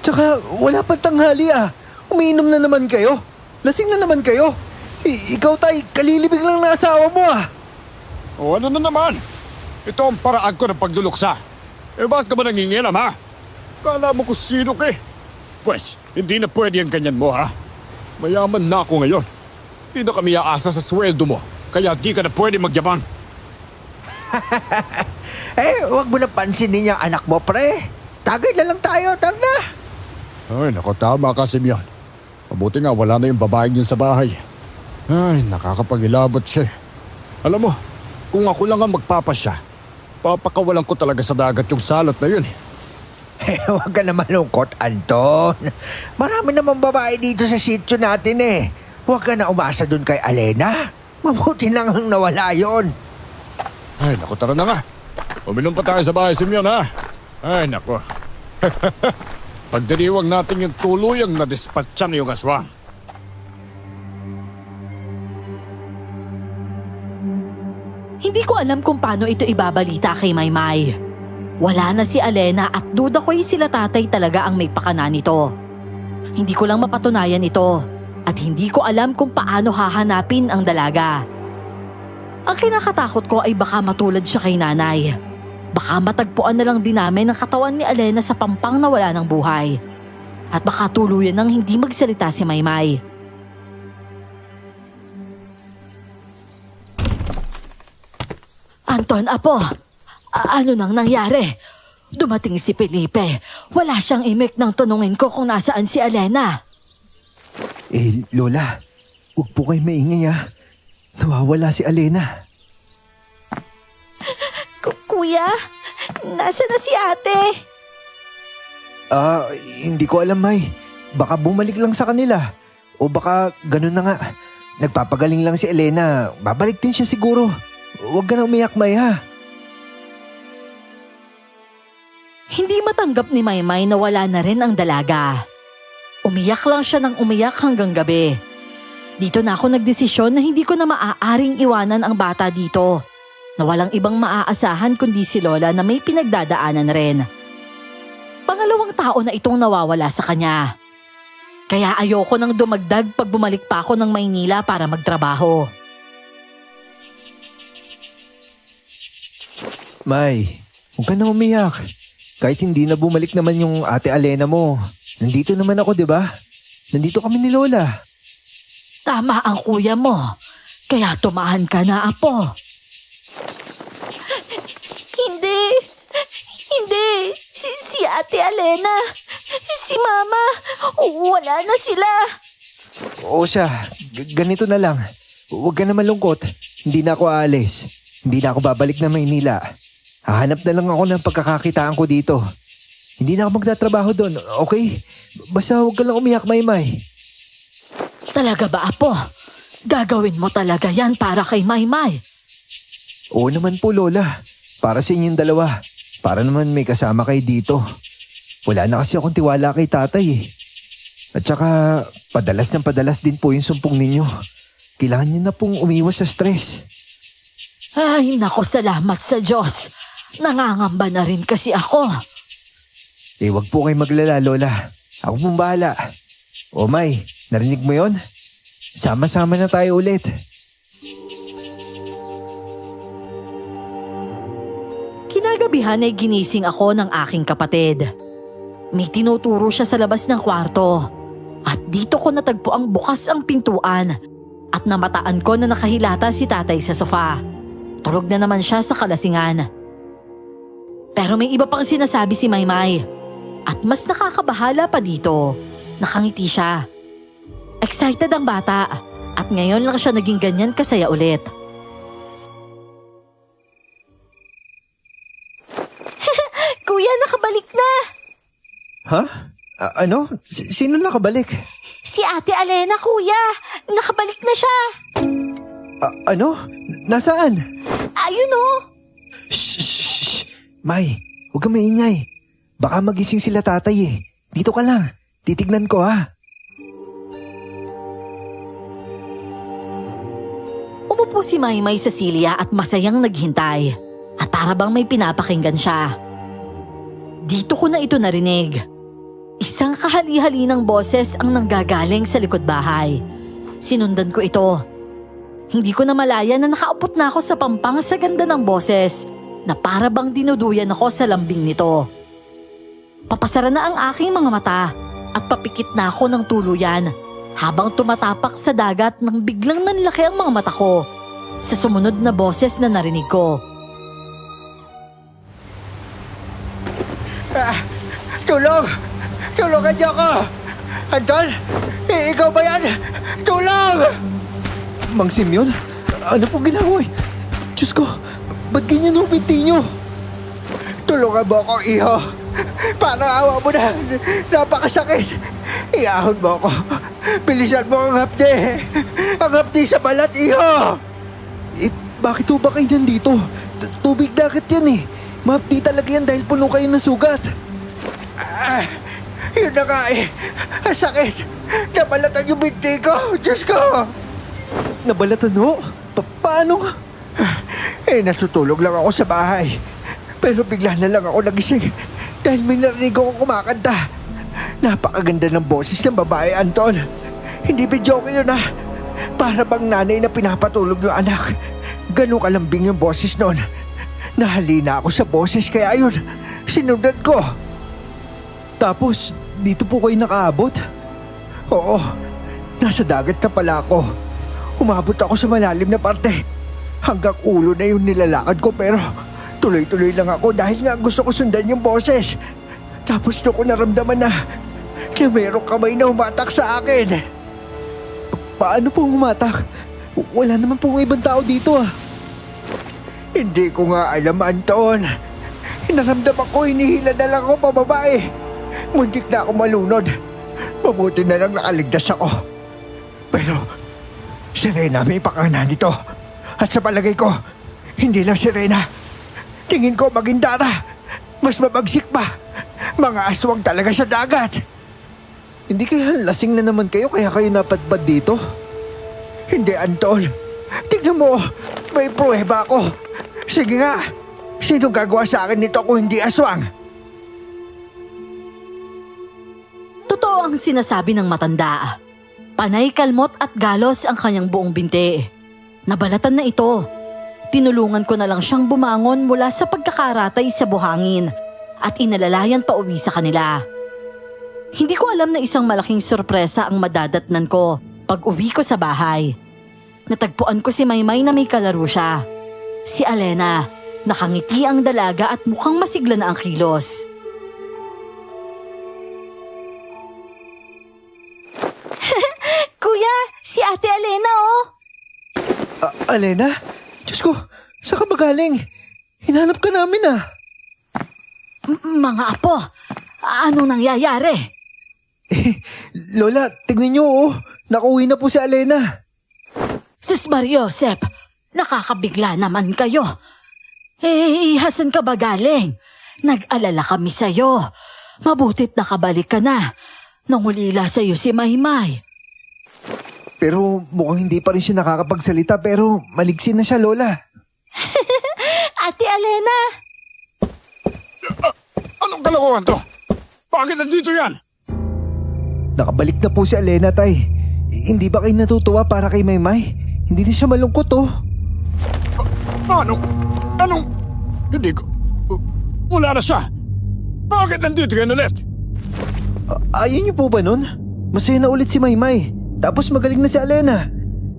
Tsaka wala pang tanghali, ah. Umiinom na naman kayo. Lasing na naman kayo. Ikaw, Tay, kalilibig lang na asawa mo, ah. O ano na naman? Ito ang paraan ko ng pagduluksa. Bakit ka ba nangingilam, ha? Kala mo kung sino ka eh. Pwes, hindi na pwede ang ganyan mo, ha? Mayaman na ako ngayon. Hindi na kami aasa sa sweldo mo. Kaya di ka na pwede magyabang. Huwag mo na pansinin yung anak mo, pre. Tagay na lang tayo, tara na. Ay, nako, tama ka, Simeon. Mabuti nga wala na yung babaeng yun sa bahay. Ay, nakakapagilabot siya. Alam mo, kung ako lang ang magpapasya, papakawalan ko talaga sa dagat yung salot na yun. Huwag ka na malungkot, Anton. Marami namang babae dito sa sityo natin eh. Huwag ka na umasa dun kay Alena. Mabuti lang ang nawala yon. Ay, nako, tara na nga. Uminom pa tayo sa bahay, Simeon, ha? Ay, nako. Pagdiriwang natin yung tuluyang nadispatsan yung aswang. Hindi ko alam kung paano ito ibabalita kay Maymay. Wala na si Alena at duda ko'y sila tatay talaga ang may pakana nito. Hindi ko lang mapatunayan ito at hindi ko alam kung paano hahanapin ang dalaga. Ang kinakatakot ko ay baka matulad siya kay nanay. Baka matagpuan na lang din namin ang katawan ni Alena sa Pampang na wala ng buhay. At baka tuluyan ng hindi magsalita si Maymay. Anton, Apo! Ano nang nangyari? Dumating si Felipe. Wala siyang imik nang tanungin ko kung nasaan si Elena. Lola, huwag po kayo maingay ha. Nawawala si Elena. Kuya, nasa na si ate? Hindi ko alam, May. Baka bumalik lang sa kanila. O baka ganun na nga. Nagpapagaling lang si Elena. Babalik din siya siguro. Huwag ka na umiyak, May ha. Hindi matanggap ni Maymay na wala na rin ang dalaga. Umiyak lang siya ng umiyak hanggang gabi. Dito na ako nagdesisyon na hindi ko na maaaring iwanan ang bata dito. Na walang ibang maaasahan kundi si Lola na may pinagdadaanan rin. Pangalawang tao na itong nawawala sa kanya. Kaya ayoko nang dumagdag pag bumalik pa ako ng Maynila para magtrabaho. May, huwag ka na umiyak. Kahit hindi na bumalik naman yung ate Elena mo. Nandito naman ako, di ba? Nandito kami ni Lola. Tama ang kuya mo. Kaya tumahan ka na, apo. Hindi. Si ate Elena. Si mama. Wala na sila. Oo siya, ganito na lang. Huwag ka na malungkot. Hindi na ako aalis. Hindi na ako babalik na Maynila. Hahanap na lang ako ng pagkakakitaan ko dito. Hindi na ako magtatrabaho doon, okay? Basta huwag ka lang umiyak, Maymay. Talaga ba, apo? Gagawin mo talaga yan para kay Maymay? Oo naman po, Lola. Para sa inyong dalawa. Para naman may kasama kayo dito. Wala na kasi akong tiwala kay tatay eh. At saka, padalas ng padalas din po yung sumpong ninyo. Kailangan niyo na pong umiwas sa stress. Ay, nako, salamat sa Diyos. Nangangamba na rin kasi ako. Wag po kayo maglala, Lola. Ako pong bahala. O May, narinig mo yon? Sama-sama na tayo ulit. Kinagabihan ay ginising ako ng aking kapatid. May tinuturo siya sa labas ng kwarto. At dito ko natagpo ang bukas ang pintuan. At namataan ko na nakahilata si tatay sa sofa. Tulog na naman siya sa kalasingan. Pero may iba pang sinasabi si Maymay. At mas nakakabahala pa dito. Nakangiti siya. Excited ang bata. At ngayon lang siya naging ganyan kasaya ulit. Kuya, nakabalik na! Ha? Ano? Sino nakabalik? Si Ate Elena, kuya! Nakabalik na siya! Ano? Nasaan? Ayun o! Shh! May, huwag kang maingay. Baka magising sila tatay eh. Dito ka lang. Titignan ko ha. Umupo si Maymay sa silya at masayang naghintay. At para bang may pinapakinggan siya. Dito ko na ito narinig. Isang kahali-hali ng boses ang nanggagaling sa likod bahay. Sinundan ko ito. Hindi ko na malaya na nakaupot na ako sa pampang sa ganda ng boses na para bang dinuduyan ako sa lambing nito. Papasara na ang aking mga mata at papikit na ako ng tuluyan habang tumatapak sa dagat nang biglang nanlaki ang mga mata ko sa sumunod na boses na narinig ko. Tulong! Tulungan niyo ako! Anton! Ikaw ba yan? Tulong! Mang Simeon? Ano pong ginagawa? Diyos ko, ba't ganyan humiti niyo? Tulungan mo ako, iho! Parang awa mo na! Napakasakit! Iahon mo ako! Bilisan mo ang hapdi! Ang hapdi sa balat, iho! Bakit ho ba kayo dyan dito? Tubig dagat yan eh! Mahapdi talaga yan dahil puno kayo ng sugat! Yun na nga eh. Ang sakit. Nabalatan yung binti ko. Diyos ko. Nabalatan ho? Paano? Natutulog lang ako sa bahay. Pero bigla na lang ako nagising. Dahil may narinig akong kumakanta. Napakaganda ng boses ng babae, Anton. Hindi bidyoke yun ha. Para bang nanay na pinapatulog yung anak. Ganun kalambing yung boses noon. Nahalina ako sa boses kaya ayun. Sinundan ko. Tapos, dito po kayo nakaabot? Oo, nasa dagat na pala ako. Umabot ako sa malalim na parte. Hanggang ulo na yung nilalakad ko pero Tuloy-tuloy lang ako dahil nga gusto ko sundan yung boses. Tapos doon ko naramdaman na merong kamay na humatak sa akin. Paano pong humatak? Wala naman pong ibang tao dito ah. Hindi ko nga alam, Anton. Naramdaman ko, hinihila na lang ako pababa eh. Muntik na ako malunod. Mabuti na lang nakaligtas ako. Pero si Rena may pakana nito. At sa palagay ko, hindi lang si Rena. Tingin ko maging Dara. Mas mabagsik pa. Mga aswang talaga sa dagat. Hindi kaya lasing na naman kayo kaya kayo napadpad dito? Hindi, Anton. Tignan mo, may pruweba ako. Sige nga, sino gagawa sa akin nito kung hindi aswang? Totoo ang sinasabi ng matanda. Panay kalmot at galos ang kanyang buong binti. Nabalatan na ito. Tinulungan ko na lang siyang bumangon mula sa pagkakaratay sa buhangin at inalalayan pa uwi sa kanila. Hindi ko alam na isang malaking sorpresa ang madadatnan ko pag uwi ko sa bahay. Natagpuan ko si Maymay na may kalaro siya. Si Alena, nakangiti ang dalaga at mukhang masigla na ang kilos. Kuya, si Ate Alena oh! Alena? Diyos ko, saan ka ba galing? Hinanap ka namin ah. Mga apo, anong nangyayari? Lola, tignan niyo oh. Nakauwi na po si Alena. Sus Mariosep, nakakabigla naman kayo. Hasan ka ba galing? Nag-alala kami sa'yo. Mabutit nakabalik ka na. Nangulila sa'yo si Maymay. Pero mukhang hindi pa rin siya nakakapagsalita pero maligsin na siya, Lola. Ate Alena! Anong kalokohan to? Bakit nandito yan? Nakabalik na po si Alena, Tay. Hindi ba kayo natutuwa para kay Maymay? Hindi na siya malungkot, oh. Anong? Hindi ko... Wala na siya. Bakit nandito yan ulit? Ayaw niyo po ba nun? Masaya na ulit si Maymay. Tapos magaling na si Alena.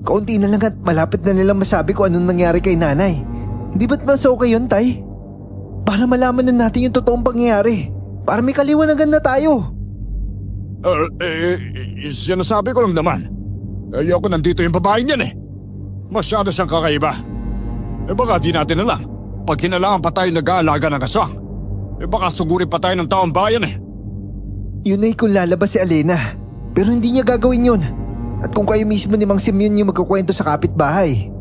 Kaunti na lang at malapit na nilang masabi kung anong nangyari kay nanay. Hindi ba't mas okay yun, Tay? Para malaman na natin yung totoong pangyayari. Para may kaliwanagan na tayo. Sinasabi ko lang naman. Ayoko nandito yung babaeng yan eh. Masyado siyang kakaiba. Baka di natin na lang. Pag kinalangan pa tayo nag-aalaga ng aswang. Baka sugurin pa tayo ng taong bayan eh. Yun ay kung lalabas si Alena. Pero hindi niya gagawin yun. At kung kayo mismo ni Mang Simeon yung magkukwento sa kapitbahay.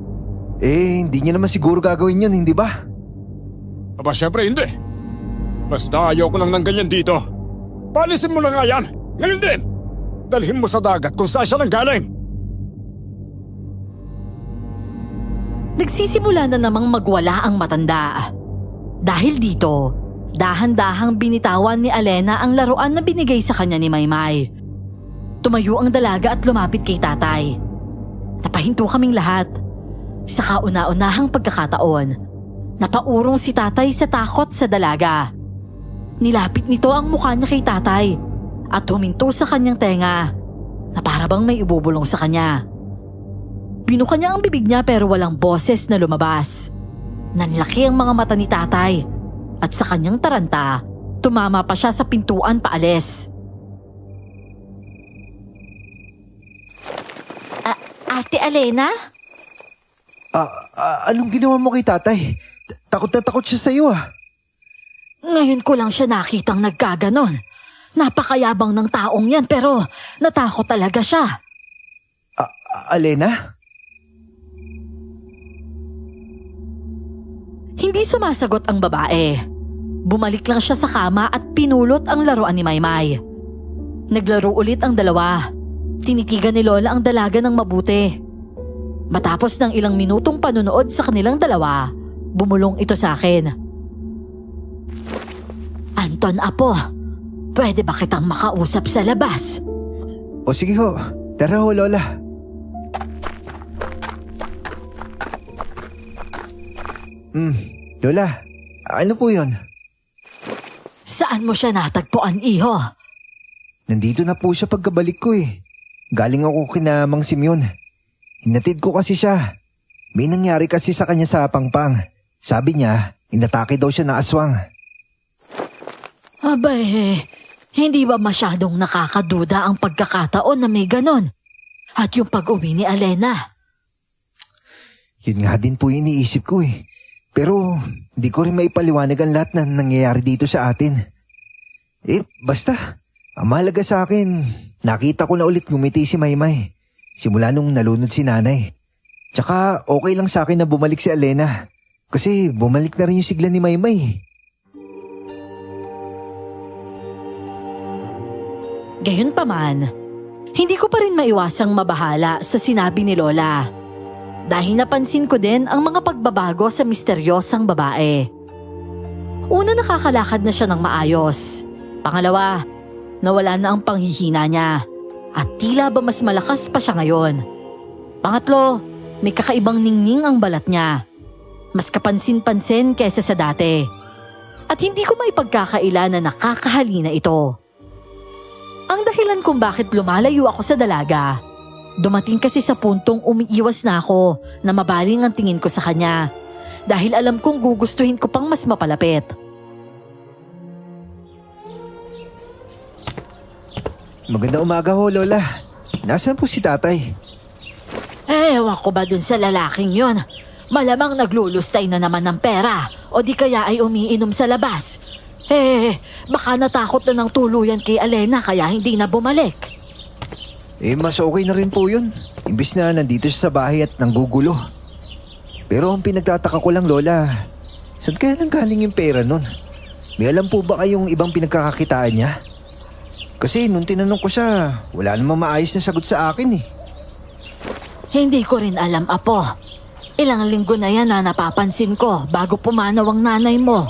Hindi niya naman siguro gagawin yun, hindi ba? Aba syempre hindi. Basta ayoko lang ng ganyan dito. Palisin mo na nga yan. Ngayon din. Dalhin mo sa dagat kung saan siya nanggaling. Nagsisimula na namang magwala ang matanda. Dahil dito, dahan-dahang binitawan ni Alena ang laruan na binigay sa kanya ni Maymay. Tumayo ang dalaga at lumapit kay tatay. Napahinto kaming lahat. Sa kauna-unahang pagkakataon, napaurong si tatay sa takot sa dalaga. Nilapit nito ang mukha niya kay tatay at huminto sa kanyang tenga na para bang may ibubulong sa kanya. Binuka niya ang bibig niya pero walang boses na lumabas. Nanlaki ang mga mata ni tatay at sa kanyang taranta, tumama pa siya sa pintuan paalis. Ate Alena? Anong ginawa mo kay tatay? Takot na takot siya sa'yo ah. Ngayon ko lang siya nakitang nagkaganon. Napakayabang ng taong yan pero natakot talaga siya. Alena? Hindi sumasagot ang babae. Bumalik lang siya sa kama at pinulot ang laruan ni Maymay. Naglaro ulit ang dalawa. Tinitigan ni Lola ang dalaga ng mabuti. Matapos ng ilang minutong panunood sa kanilang dalawa, bumulong ito sa akin. Anton, apo, pwede ba kitang makausap sa labas? O sige ho, tara ho Lola. Lola, ano po yun? Saan mo siya natagpuan, iho? Nandito na po siya pagkabalik ko eh. Galing ako kina Mang Simeon. Hinatid ko kasi siya. May nangyari kasi sa kanya sa Pangpang. Sabi niya, Inatake daw siya ng aswang. Abay, hindi ba masyadong nakakaduda ang pagkakataon na may ganon? At yung pag-uwi ni Alena? Yun nga din po yung iniisip ko eh. Pero di ko rin maipaliwanag ang lahat na nangyayari dito sa atin. Basta, ang mahalaga sa akin, nakita ko na ulit ngumiti si Maymay. Simula nung nalunod si nanay. Tsaka okay lang sa akin na bumalik si Alena. Kasi bumalik na rin yung sigla ni Maymay. Gayunpaman, hindi ko pa rin maiwasang mabahala sa sinabi ni Lola. Dahil napansin ko din ang mga pagbabago sa misteryosang babae. Una, nakakalakad na siya ng maayos. Pangalawa, nawala na ang panghihina niya. At tila ba mas malakas pa siya ngayon. Pangatlo, may kakaibang ningning ang balat niya. Mas kapansin-pansin kaysa sa dati. At hindi ko maipagkakaila na nakakahalina ito. Ang dahilan kung bakit lumalayo ako sa dalaga, dumating kasi sa puntong umiiwas na ako na mabaling ang tingin ko sa kanya dahil alam kong gugustuhin ko pang mas mapalapit. Magandang umaga ho, Lola. Nasaan po si tatay? Ewan ko ba dun sa lalaking yon? Malamang naglulustay na naman ng pera o di kaya ay umiinom sa labas. Baka natakot na ng tuluyan kay Alena kaya hindi na bumalik. Mas okay na rin po yun. Imbis na nandito siya sa bahay at nanggugulo. Pero ang pinagtataka ko lang, Lola, saan kaya nanggaling yung pera nun? May alam po ba kayong ibang pinagkakakitaan niya? Kasi nung tinanong ko siya, wala namang maayos na sagot sa akin eh. Hindi ko rin alam, Apo. Ilang linggo na yan na napapansin ko bago pumanaw ang nanay mo.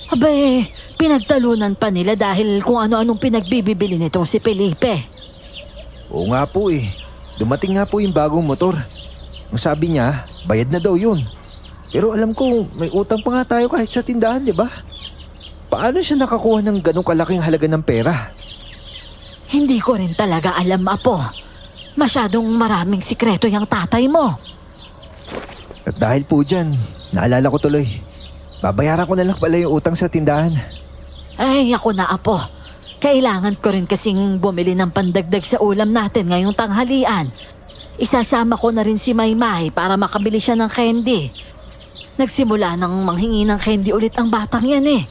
Abay, pinagtalunan pa nila dahil kung ano-anong pinagbibibili nitong si Felipe. Oo nga po eh. Dumating nga po yung bagong motor. Ang sabi niya, bayad na daw yun. Pero alam ko, may utang pa nga tayo kahit sa tindahan, di ba? Paano siya nakakuha ng ganong kalaking halaga ng pera? Hindi ko rin talaga alam, Apo. Masyadong maraming sikreto yung tatay mo. At dahil po dyan, naalala ko tuloy. Babayaran ko na lang pala yung utang sa tindahan. Ay, ako na, Apo. Kailangan ko rin kasing bumili ng pandagdag sa ulam natin ngayong tanghalian. Isasama ko na rin si Maymay para makabili siya ng candy. Nagsimula nang manghingi ng candy ulit ang batang yan eh.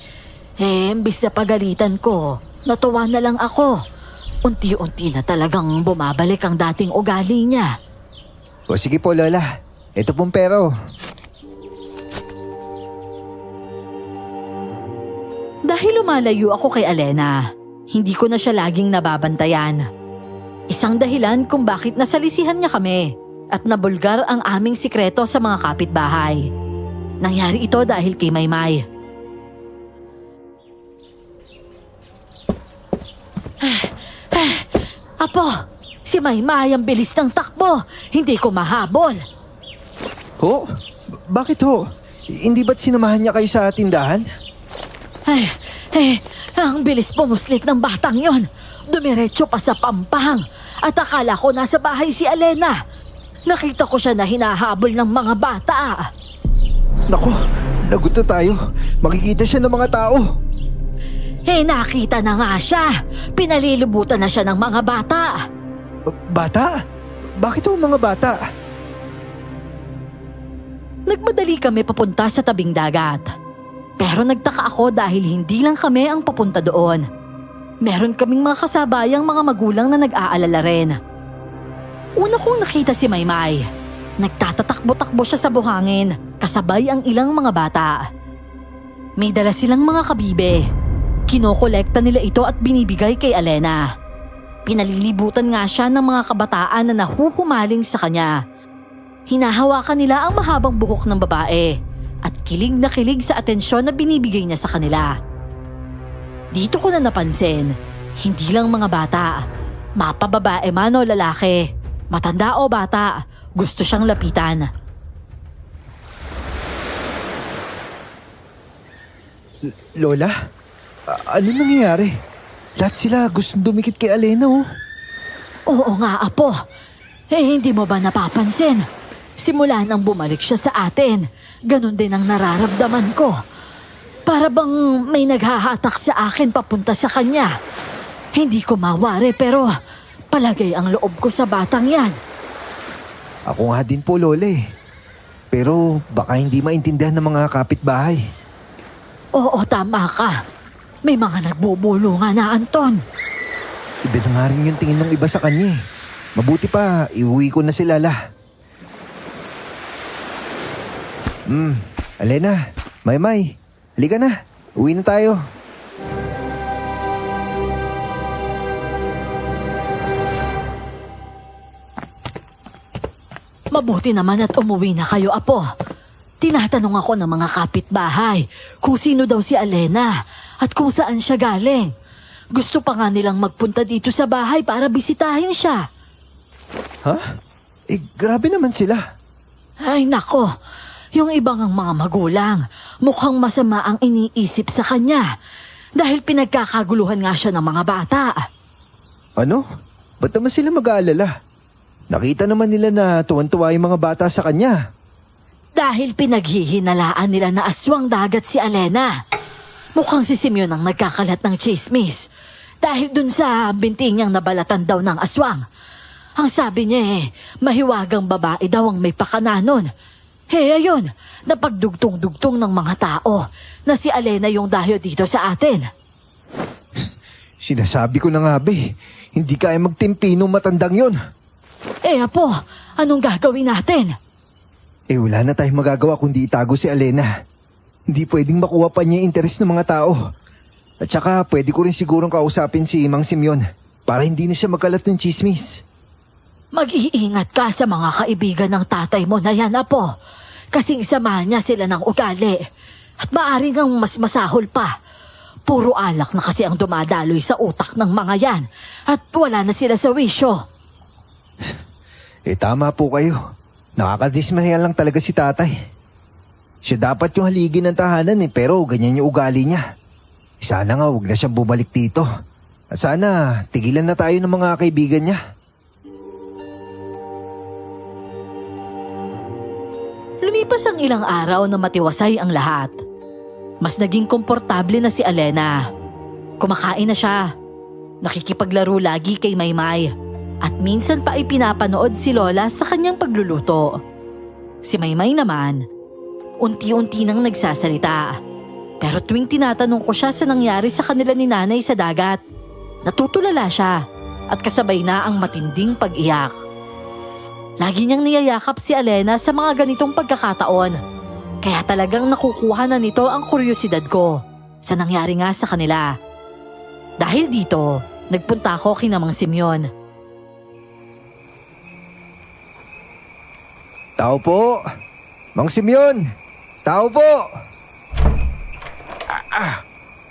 Imbis na pagalitan ko, natuwa na lang ako. Unti-unti na talagang bumabalik ang dating ugali niya. O sige po, Lola. Ito pong pera oh. Dahil lumalayo ako kay Alena, hindi ko na siya laging nababantayan. Isang dahilan kung bakit nasalisihan niya kami at nabulgar ang aming sikreto sa mga kapitbahay. Nangyari ito dahil kay Maymay. Apo, si Maymay ang bilis ng takbo. Hindi ko mahabol. Ho? Bakit ho? Hindi ba't sinamahan niya kayo sa tindahan? Ang bilis pumuslit ng batang yon. Dumiretso pa sa pampang. At akala ko nasa bahay si Alena. Nakita ko siya na hinahabol ng mga bata. Naku, lagot na tayo. Makikita siya ng mga tao. Nakita na nga siya. Pinalilibutan na siya ng mga bata. Bata? Bakit ho mga bata? Nagmadali kami papunta sa tabing dagat. Pero nagtaka ako dahil hindi lang kami ang papunta doon. Meron kaming mga kasabayang mga magulang na nag-aalala rin. Una kong nakita si Maymay. Nagtatatakbo-takbo siya sa buhangin, kasabay ang ilang mga bata. May dala silang mga kabibe. Kinokolekta nila ito at binibigay kay Alena. Pinalilibutan nga siya ng mga kabataan na nahuhumaling sa kanya. Hinahawakan nila ang mahabang buhok ng babae at kilig na kilig sa atensyon na binibigay niya sa kanila. Dito ko na napansin, hindi lang mga bata, mapababae man o lalaki, matanda o bata, gusto siyang lapitan. Lola, ano nangyayari? Lahat sila gustong dumikit kay Alena oh. Oo nga, Apo. Hindi mo ba napapansin? Simula nang bumalik siya sa atin, ganun din ang nararamdaman ko. Para bang may naghahatak sa akin papunta sa kanya. Hindi ko mawari pero palagay ang loob ko sa batang yan. Ako nga din po, Lola eh. Pero baka hindi maintindihan ng mga kapitbahay. Oo, tama ka. May mga nagbubulungan na, Anton. Iba na nga rin yung tingin ng iba sa kanya eh. Mabuti pa, iuwi ko na si Lala. Alena, Maymay, halika na. Uwi na tayo. Mabuti naman at umuwi na kayo, Apo. Tinatanong ako ng mga kapitbahay kung sino daw si Alena at kung saan siya galing. Gusto pa nga nilang magpunta dito sa bahay para bisitahin siya. Ha? Eh, grabe naman sila. Ay nako, yung ibang ang mga magulang, mukhang masama ang iniisip sa kanya dahil pinagkakaguluhan nga siya ng mga bata. Ano? Ba't naman sila mag-aalala? Nakita naman nila na tuwan-tuwa yung mga bata sa kanya. Dahil pinaghihinalaan nila na aswang dagat si Alena. Mukhang si Simeon ang nagkakalat ng chismis dahil dun sa binti niyang nabalatan daw ng aswang. Ang sabi niya mahiwagang babae daw ang may pakananon. Ayun, napagdugtong-dugtong ng mga tao na si Alena yung dayo dito sa atin. Sinasabi ko na nga hindi kaya magtimpi nung matandang yon. Apo, anong gagawin natin? Wala na tayong magagawa kundi itago si Alena. Hindi pwedeng makuha pa niya yung interes ng mga tao. At saka pwede ko rin sigurong kausapin si Mang Simeon para hindi na siya magkalat ng chismis. Mag-iingat ka sa mga kaibigan ng tatay mo na yan, Apo. Kasing samahan niya sila ng ugali. At maaring ang mas masahol pa. Puro alak na kasi ang dumadaloy sa utak ng mga yan. At wala na sila sa wisyo. Tama po kayo. Nakakadismaya lang talaga si tatay. Siya dapat yung haligi ng tahanan pero ganyan yung ugali niya. Sana nga huwag na siyang bumalik dito. At sana tigilan na tayo ng mga kaibigan niya. Lumipas ang ilang araw na matiwasay ang lahat. Mas naging komportable na si Alena. Kumakain na siya. Nakikipaglaro lagi kay Maymay. At minsan pa ay pinapanood si Lola sa kanyang pagluluto. Si Maymay naman, unti-unti nang nagsasalita. Pero tuwing tinatanong ko siya sa nangyari sa kanila ni Nanay sa dagat, natutulala siya at kasabay na ang matinding pag-iyak. Lagi niyang niyayakap si Alena sa mga ganitong pagkakataon. Kaya talagang nakukuha na nito ang kuryosidad ko sa nangyari nga sa kanila. Dahil dito, nagpunta ako kina Mang Simeon. Tao po! Mang Simeon! Tao po!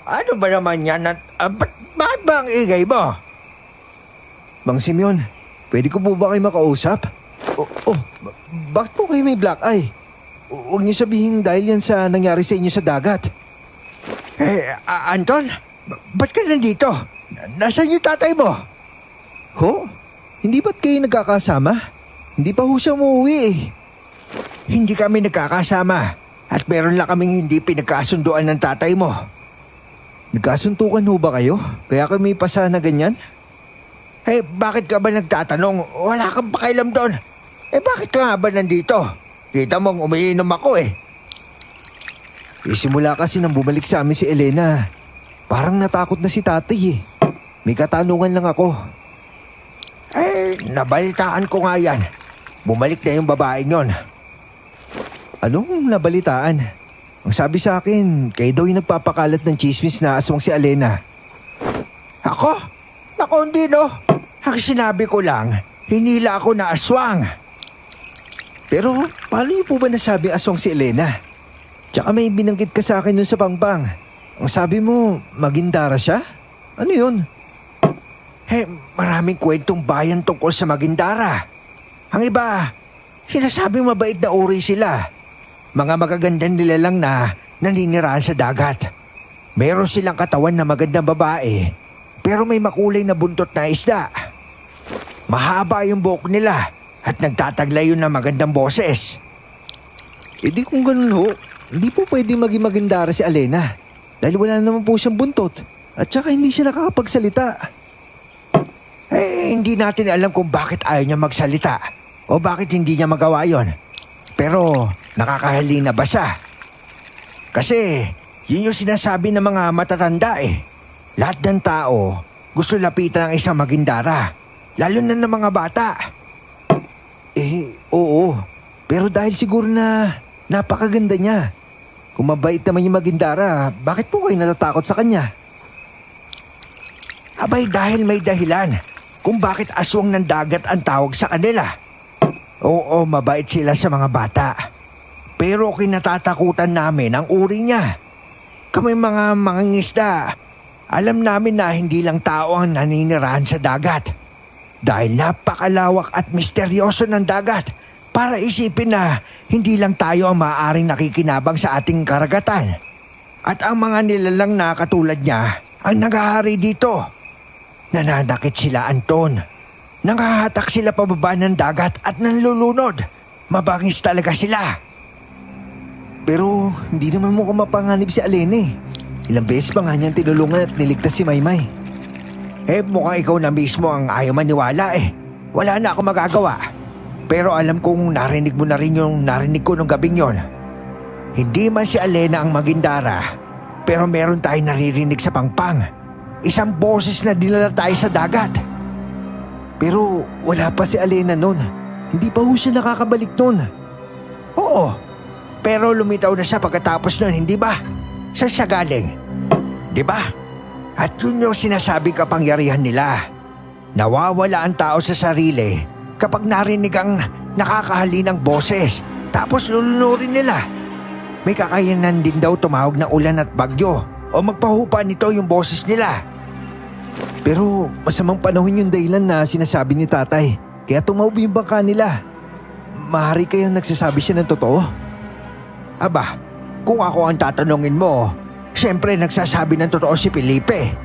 Ano ba naman yan at bakit ba ang ingay mo? Mang Simeon, pwede ko po ba kayo makausap? Bakit po kayo may black eye? Huwag niyo sabihin dahil yan sa nangyari sa inyo sa dagat. Anton, ba't ka nandito? Nasaan yung tatay mo? Ho? Hindi ba't kayo nagkakasama? Hindi pa ho siya umuwi Hindi kami nagkakasama at meron lang kaming hindi pinagkasunduan ng tatay mo. Nagkasuntukan ho ba kayo? Kaya kayo may pasa na ganyan? Bakit ka ba nagtatanong? Wala kang pakialam doon. Bakit ka nga ba nandito? Kita mong umiinom ako Simula kasi nang bumalik sa amin si Elena, parang natakot na si tatay May katanungan lang ako. Nabalitaan ko nga yan. Bumalik na yung babaeng yon. Anong nabalitaan? Ang sabi sa akin, kayo daw yung nagpapakalat ng chismis na aswang si Alena. Ako? Ako hindi no. Ang sinabi ko lang, hinila ako na aswang. Pero paano niyo po ba nasabing aswang si Elena? Tsaka may binanggit ka sa akin dun sa pangpang. Ang sabi mo, Magindara siya? Ano yun? Maraming kwentong bayan tungkol sa Magindara. Ang iba, sinasabing mabait na uri sila. Mga magagandang nilalang na naninirahan sa dagat. Meron silang katawan na magandang babae, pero may makulay na buntot na isda. Mahaba yung buhok nila at nagtataglay yun ng magandang boses. Di kung ganun ho, hindi po pwede maging Magindara si Alena. Dahil wala naman po siyang buntot. At saka hindi siya nakakapagsalita. Hindi natin alam kung bakit ayaw niya magsalita o bakit hindi niya magawa yon. Pero nakakahalina ba siya? Kasi yun yung sinasabi ng mga matatanda eh. Lahat ng tao gusto lapitan ng isang magindara, lalo na ng mga bata. Oo. Pero dahil siguro na napakaganda niya. Kung mabait naman yung magindara, bakit po kayo natatakot sa kanya? Abay dahil may dahilan kung bakit aswang ng dagat ang tawag sa kanila. Oo, mabait sila sa mga bata. Pero kinatatakutan namin ang uri niya. Kami mga mangingisda, alam namin na hindi lang tao ang naninirahan sa dagat. Dahil napakalawak at misteryoso ng dagat para isipin na hindi lang tayo ang maaaring nakikinabang sa ating karagatan. At ang mga nilalang na katulad niya ang naghahari dito. Nananakit sila, Anton. Nangahatak sila pababa ng dagat at nanlulunod. Mabangis talaga sila. Pero hindi naman mo mapanganib si Alene. Ilang beses pa nga niyang tinulungan at niligtas si Maymay. Mukhang ikaw na mismo ang ayaw maniwala eh. Wala na ako magagawa. Pero alam kong narinig mo na rin yung narinig ko nung gabing yon. Hindi man si Alena ang magindara, pero meron tayong naririnig sa pangpang. Isang boses na dinala tayo sa dagat. Pero wala pa si Alena nun. Hindi pa ho siya nakakabalik nun. Oo, pero lumitaw na siya pagkatapos nun, hindi ba? Saan siya galing? Di ba? At yun yung sinasabi kapangyarihan nila. Nawawala ang tao sa sarili kapag narinig ang nakakahalinang boses, tapos lulunurin nila. May kakayanan din daw tumawag ng ulan at bagyo o magpahupa nito yung boses nila. Pero masamang panahon yung dahilan na sinasabi ni tatay, kaya tumawag yung bangka nila. Maaari kayang nagsasabi siya ng totoo? Aba, kung ako ang tatanungin mo, siyempre nagsasabi ng totoo si Felipe.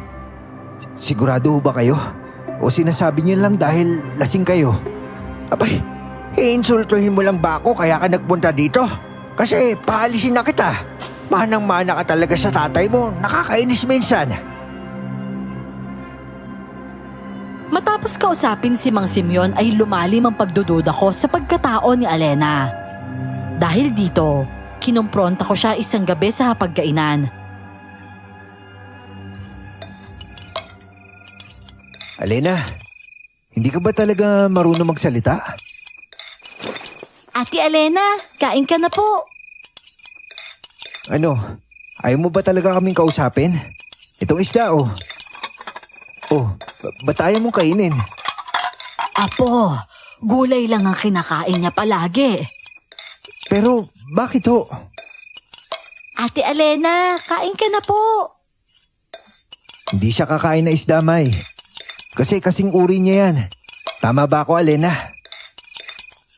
Sigurado ba kayo? O sinasabi niyo lang dahil lasing kayo? Abay, iinsultuhin mo lang ba ako kaya ka nagpunta dito? Kasi paalisin na kita. Manang-mana ka talaga sa tatay mo, nakakainis minsan. Matapos kausapin si Mang Simeon ay lumalim ang pagdududa ko sa pagkatao ni Alena. Dahil dito, kinumpronta ko siya isang gabi sa hapagkainan. Alena, hindi ka ba talaga marunong magsalita? Ate Alena, kain ka na po. Ano, ayaw mo ba talaga kaming kausapin? Itong isda oh. Ba't ayaw mong kainin? Apo, gulay lang ang kinakain niya palagi. Pero bakit ho? Ate Alena, kain ka na po. Hindi siya kakain na isda, May. Kasi kasing uri niya yan. Tama ba ako, Alena?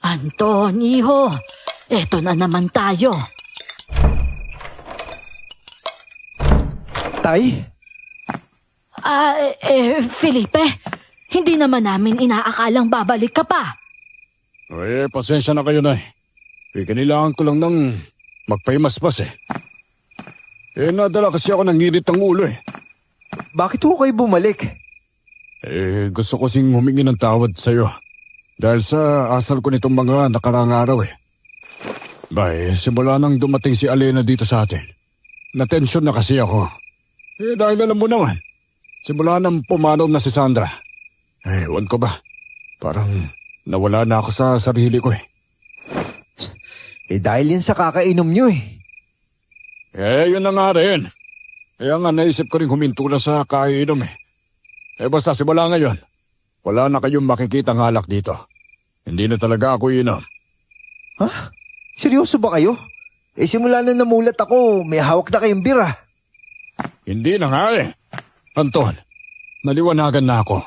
Anton, iho, eto na naman tayo. Tay? Felipe, hindi naman namin inaakalang babalik ka pa. Pasensya na kayo, Nay. Kailangan ko lang ng magpahimaspas eh. Nadala kasi ako ng ngirit ng ulo eh. Bakit ho kayo bumalik? Gusto ko sing humingi ng tawad sa'yo. Dahil sa asal ko nitong mga nakarang araw eh. Simula nang dumating si Alena dito sa atin, natensyon na kasi ako. Dahil alam mo naman, simula nang pumanaw na si Sandra. Ewan ko ba, parang nawala na ako sa sarili ko eh. Dahil yan sa kakainom nyo eh. Yun na nga rin. Kaya nga naisip ko rin huminto na sa kainom eh. Basta simula ngayon, wala na kayong makikitang halak dito. Hindi na talaga ako inom. Ha? Seryoso ba kayo? Simula na namulat ako, may hawak na kayong bira. Hindi na nga eh. Anton, naliwanagan na ako.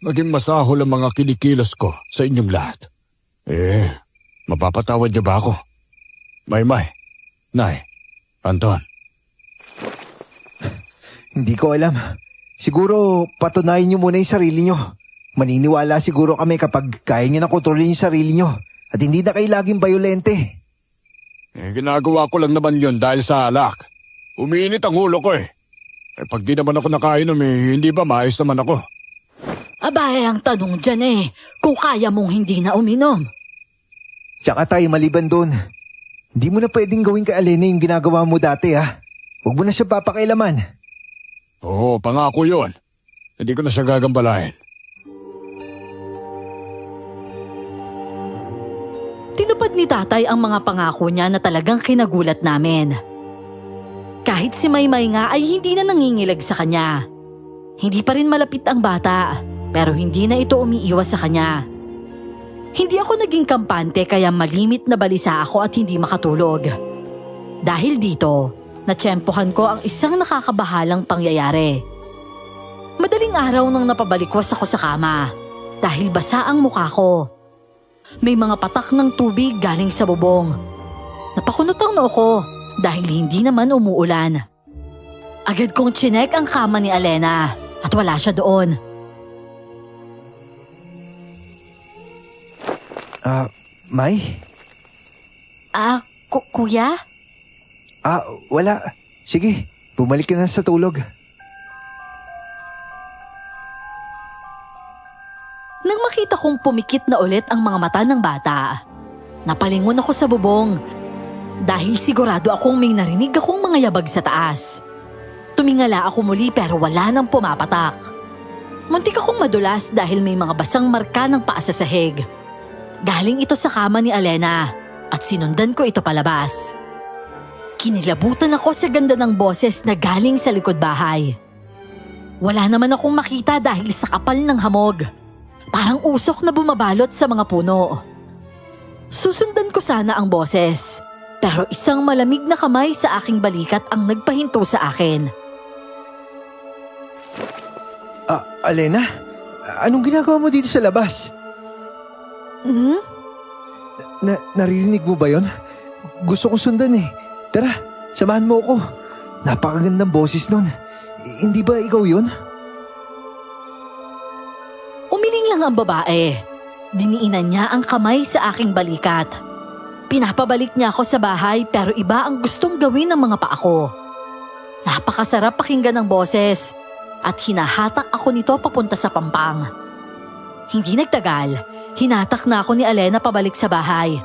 Naging masahol ang mga kinikilos ko sa inyong lahat. Mapapatawad niyo ba ako? Maymay, Nay, Anton. Hindi ko alam. Siguro patunayan niyo muna yung sarili niyo. Maniniwala siguro kami kapag kaya niyo na kontrolin yung sarili niyo at hindi na kayo laging bayolente. Ginagawa ko lang naman yun dahil sa alak. Umiinit ang ulo ko eh. Pag di naman ako nakainom hindi ba maayos naman ako? Abay, ang tanong dyan kung kaya mong hindi na uminom. Tsaka Tay, maliban doon, hindi mo na pwedeng gawin kay Alena yung ginagawa mo dati ha. Huwag mo na siya papakailaman. Oo, pangako yun. Hindi ko na siya gagambalahin. Tinupad ni tatay ang mga pangako niya na talagang kinagulat namin. Kahit si Maymay nga ay hindi na nangingilag sa kanya. Hindi pa rin malapit ang bata, pero hindi na ito umiiwas sa kanya. Hindi ako naging kampante kaya malimit na balisa ako at hindi makatulog. Dahil dito, natsyempohan ko ang isang nakakabahalang pangyayari. Madaling araw nang napabalikwas ako sa kama dahil basa ang mukha ko. May mga patak ng tubig galing sa bubong. Napakunot ang noo ko dahil hindi naman umuulan. Agad kong tsinek ang kama ni Alena at wala siya doon. May? Kuya? Wala. Sige, bumalik ka na sa tulog. Nang makita kong pumikit na ulit ang mga mata ng bata, napalingon ako sa bubong dahil sigurado akong may narinig akong mga yabag sa taas. Tumingala ako muli pero wala nang pumapatak. Muntik akong madulas dahil may mga basang marka ng paa sa sahig. Galing ito sa kama ni Alena at sinundan ko ito palabas. Kinilabutan ako sa ganda ng boses na galing sa likod bahay. Wala naman akong makita dahil sa kapal ng hamog. Parang usok na bumabalot sa mga puno. Susundan ko sana ang boses, pero isang malamig na kamay sa aking balikat ang nagpahinto sa akin. Alena, anong ginagawa mo dito sa labas? Naririnig mo ba yon? Gusto kong sundan eh. Tara, samahan mo ako. Napakagandang boses nun. Hindi ba ikaw yun? Umiling lang ang babae. Diniinan niya ang kamay sa aking balikat. Pinapabalik niya ako sa bahay pero iba ang gustong gawin ng mga paa ko. Napakasarap pakinggan ng boses at hinahatak ako nito papunta sa pampang. Hindi nagtagal, hinatak na ako ni Alena pabalik sa bahay.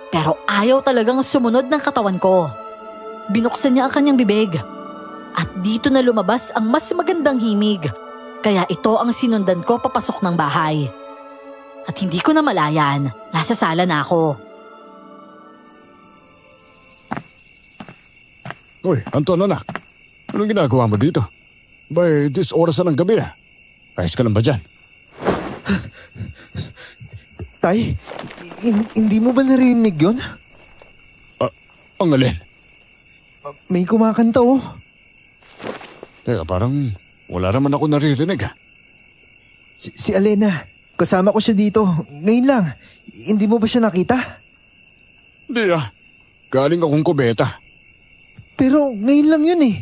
Pero ayaw talagang sumunod ng katawan ko. Binuksan niya ang kanyang bibig. At dito na lumabas ang mas magandang himig. Kaya ito ang sinundan ko papasok ng bahay. At hindi ko na malayan, nasa sala na ako. Uy, Anton, anak. Anong ginagawa mo dito? Bay, this oras na ng gabi na. Ayos ka lang ba dyan? Tay, hindi mo ba narinig yun? Ang alin? May kumakanta oh. Teka, parang wala naman ako naririnig ha. Si Alena, kasama ko siya dito. Ngayon lang, hindi mo ba siya nakita? Hindi galing akong kubeta. Pero ngayon lang yun eh.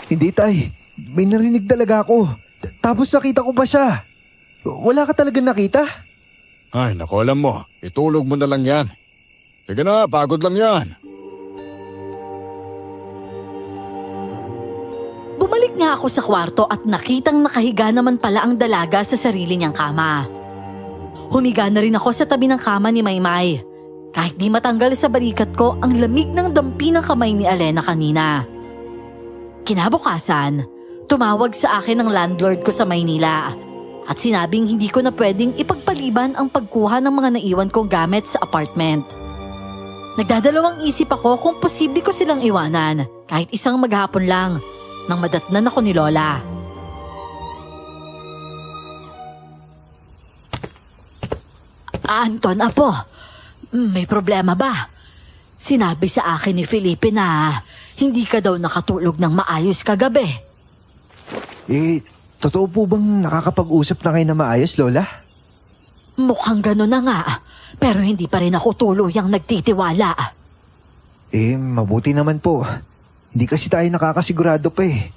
Hindi tay, may narinig talaga ako. Tapos nakita ko pa siya. Wala ka talaga nakita? Ay, naku, alam mo, itulog mo na lang yan. Sige na, pagod lang yan. Bumalik nga ako sa kwarto at nakitang nakahiga naman pala ang dalaga sa sarili niyang kama. Humiga na rin ako sa tabi ng kama ni Maymay. Kahit di matanggal sa balikat ko ang lamig ng dampi ng kamay ni Alena kanina. Kinabukasan, tumawag sa akin ang landlord ko sa Maynila at sinabing hindi ko na pwedeng ipagpaliban ang pagkuha ng mga naiwan kong gamit sa apartment. Nagdadalawang isip ako kung posible ko silang iwanan kahit isang maghapon lang nang madatnan ako ni Lola. Anton, apo, may problema ba? Sinabi sa akin ni Felipe na hindi ka daw nakatulog ng maayos kagabi. Totoo po bang nakakapag-usap na kayo na maayos, Lola? Mukhang gano'n na nga, pero hindi pa rin ako tuluyang nagtitiwala. Mabuti naman po. Hindi kasi tayo nakakasigurado pa eh.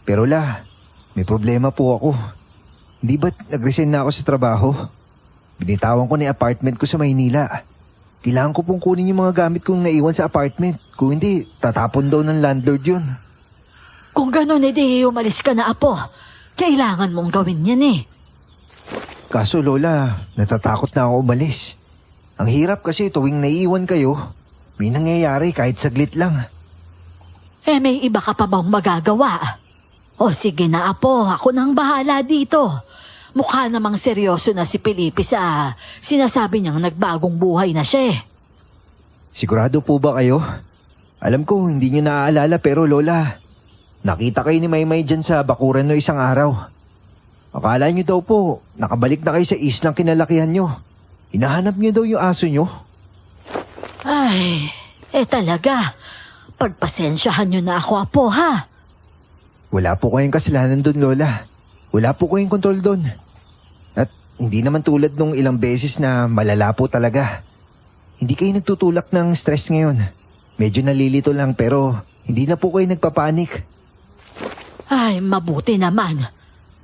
Pero La, may problema po ako. Di ba't nag-resign na ako sa trabaho? Binitawan ko na yung apartment ko sa Maynila. Kailangan ko pong kunin yung mga gamit kong naiwan sa apartment. Kung hindi, tatapon daw ng landlord yun. Kung gano'n, edi umalis ka na, Apo. Kailangan mong gawin yan eh. Kaso Lola, natatakot na ako umalis. Ang hirap kasi tuwing naiiwan kayo, may nangyayari kahit saglit lang. Eh may iba ka pa bang magagawa? O sige na, Apo, ako nang bahala dito. Mukha namang seryoso na si Felipe sa sinasabi niyang nagbagong buhay na siya. Sigurado po ba kayo? Alam ko hindi niyo naaalala pero Lola, nakita kayo ni Maymay dyan sa bakuran no isang araw. Akala niyo daw po, nakabalik na kayo sa islang kinalakihan niyo. Hinahanap niyo daw yung aso niyo. Ay, talaga. Pagpasensyahan niyo na ako, Apo, ha? Wala po kayong kasalanan doon, Lola. Wala po kayong kontrol doon. At hindi naman tulad nung ilang beses na malala po talaga. Hindi kayo nagtutulak ng stress ngayon. Medyo nalilito lang pero hindi na po kayo nagpapanik. Ay, mabuti naman.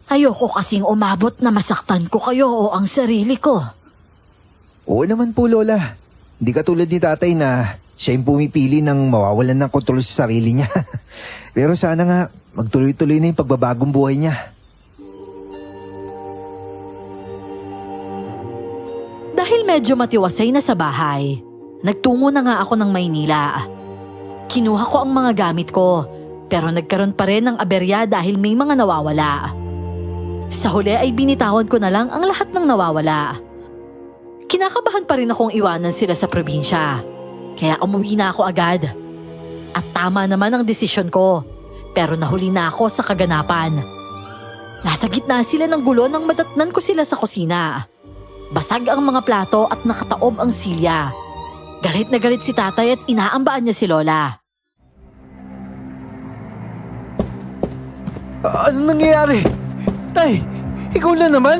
Ayoko kasing umabot na masaktan ko kayo o ang sarili ko. Oo naman po, Lola. Hindi katulad ni tatay na siya yung pumipili ng mawawalan ng kontrol sa sarili niya. Pero sana nga magtuloy-tuloy na yung pagbabagong buhay niya. Dahil medyo matiwasay na sa bahay, nagtungo na nga ako ng Maynila. Kinuha ko ang mga gamit ko, pero nagkaroon pa rin ng aberya dahil may mga nawawala. Sa huli ay binitawan ko na lang ang lahat ng nawawala. Kinakabahan pa rin akong iwanan sila sa probinsya, kaya umuwi na ako agad. At tama naman ang desisyon ko, pero nahuli na ako sa kaganapan. Nasa gitna sila ng gulo nang madatnan ko sila sa kusina. Basag ang mga plato at nakataob ang silya. Galit na galit si tatay at inaambaan niya si Lola. Anong nangyayari? Tay, ikaw na naman?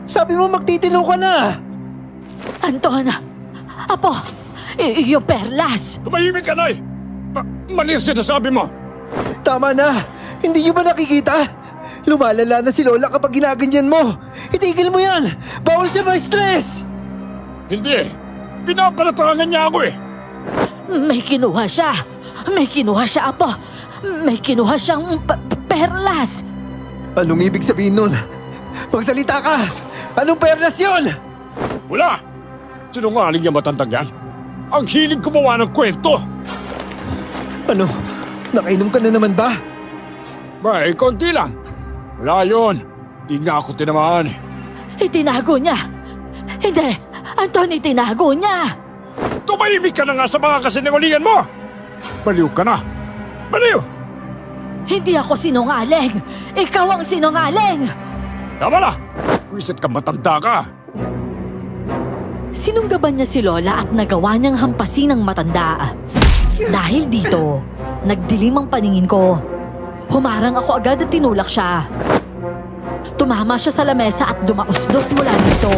Sabi mo magtitino ka na. Anton! Apo! Yung perlas! Tumahimik ka, Nay! Mali ang sinasabi mo! Tama na! Hindi niyo ba nakikita? Lumalala na si Lola kapag ginaganyan mo. Itigil mo yan! Bawal siya ma-stress! Hindi! Pinapalatangan niya ako eh! May kinuha siya! May kinuha siya, Apo! May kinuha siyang perlas! Anong ibig sabihin nun? Magsalita ka! Anong perlas yun? Wala! Sinungaling niya matandang yan? Ang hilig gumawa ng kwento! Ano? Nakainom ka na naman ba? May konti lang. Wala yun. Di nga ako tinamaan eh. Itinago niya! Hindi! Anton, itinago niya! Tumahimik ka na nga sa mga kasinungalingan mo! Baliw ka na! Baliw! Hindi ako sinungaling! Ikaw ang sinungaling! Tama na! Wisit ka matanda ka! Sinunggaban niya si Lola at nagawa niyang hampasin ng matanda. Dahil dito, nagdilim ang paningin ko. Humarang ako agad at tinulak siya. Tumama siya sa lamesa at dumausdos mula dito.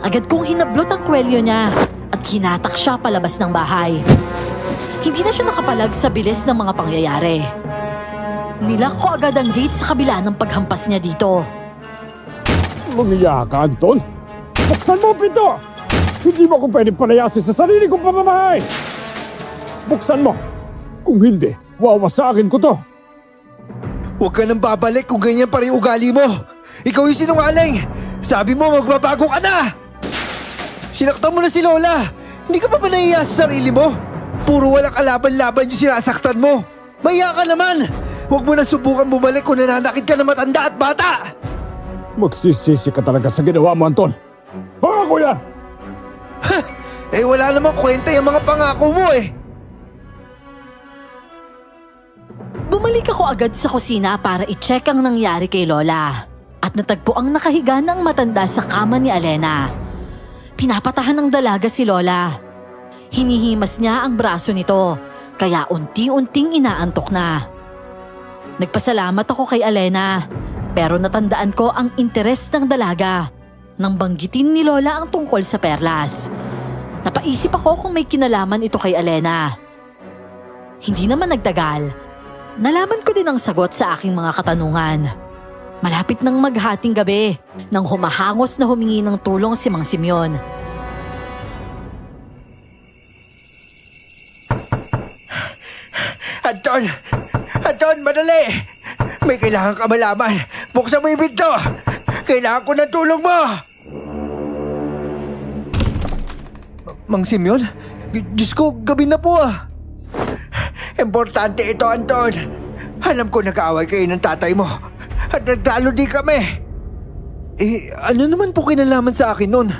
Agad kong hinablot ang kwelyo niya at hinatak siya palabas ng bahay. Hindi na siya nakapalag sa bilis ng mga pangyayari. Nilak ko agad ang gate sa kabila ng paghampas niya dito. Lumiya ka, Anton! Buksan mo ang pinto! Hindi mo ako pwedeng palayasin sa sarili kong pamamahay! Buksan mo! Kung hindi, wawasakin ko to! Huwag ka nang babalik kung ganyan pa rin ugali mo! Ikaw yung sinungaling! Sabi mo magbabago ka na! Sinaktan mo na si Lola! Hindi ka pa ba nahiya sa sarili mo? Puro walang kalaban-laban yung sinasaktan mo! Mahiya ka naman! Huwag mo na subukan bumalik kung nananakit ka na matanda at bata! Magsisisi ka talaga sa ginawa mo, Anton! Pangako yan! Eh wala namang kwenta yung mga pangako mo eh! Bumalik ako agad sa kusina para i-check ang nangyari kay Lola at natagpo ang nakahiga ng matanda sa kama ni Alena. Pinapatahan ng dalaga si Lola. Hinihimas niya ang braso nito kaya unti-unting inaantok na. Nagpasalamat ako kay Alena pero natandaan ko ang interes ng dalaga nang banggitin ni Lola ang tungkol sa perlas. Napaisip ako kung may kinalaman ito kay Alena. Hindi naman nagtagal. Nalaman ko din ang sagot sa aking mga katanungan. Malapit nang maghating gabi nang humahangos na humingi ng tulong si Mang Simeon. May kailangan ka malaman. Buksan mo yung pinto. Kailangan ko ng tulong mo. Mang Simeon? Diyos ko, gabi na po ah. Importante ito, Anton. Alam ko nag-aaway kayo ng tatay mo. At nagtalo di kami. Ano naman po kinalaman sa akin nun?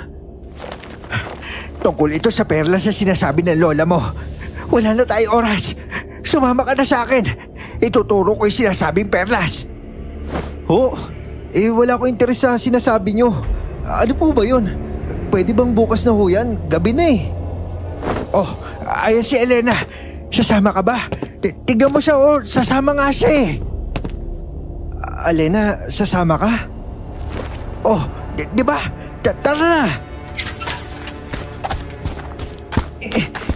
Tungkol ito sa perlas sa sinasabi ng lola mo. Wala na tayong oras. Sumama ka na sa akin. Ituturo ko yung sinasabing perlas. Wala ko interes sa sinasabi nyo. Ano po ba yun? Pwede bang bukas na ho yan? Gabi na eh. Oh, ayan si Elena. Sasama ka ba? Tignan mo siya, sasama nga siya eh. Elena, sasama ka? Oh, di ba? Tara na.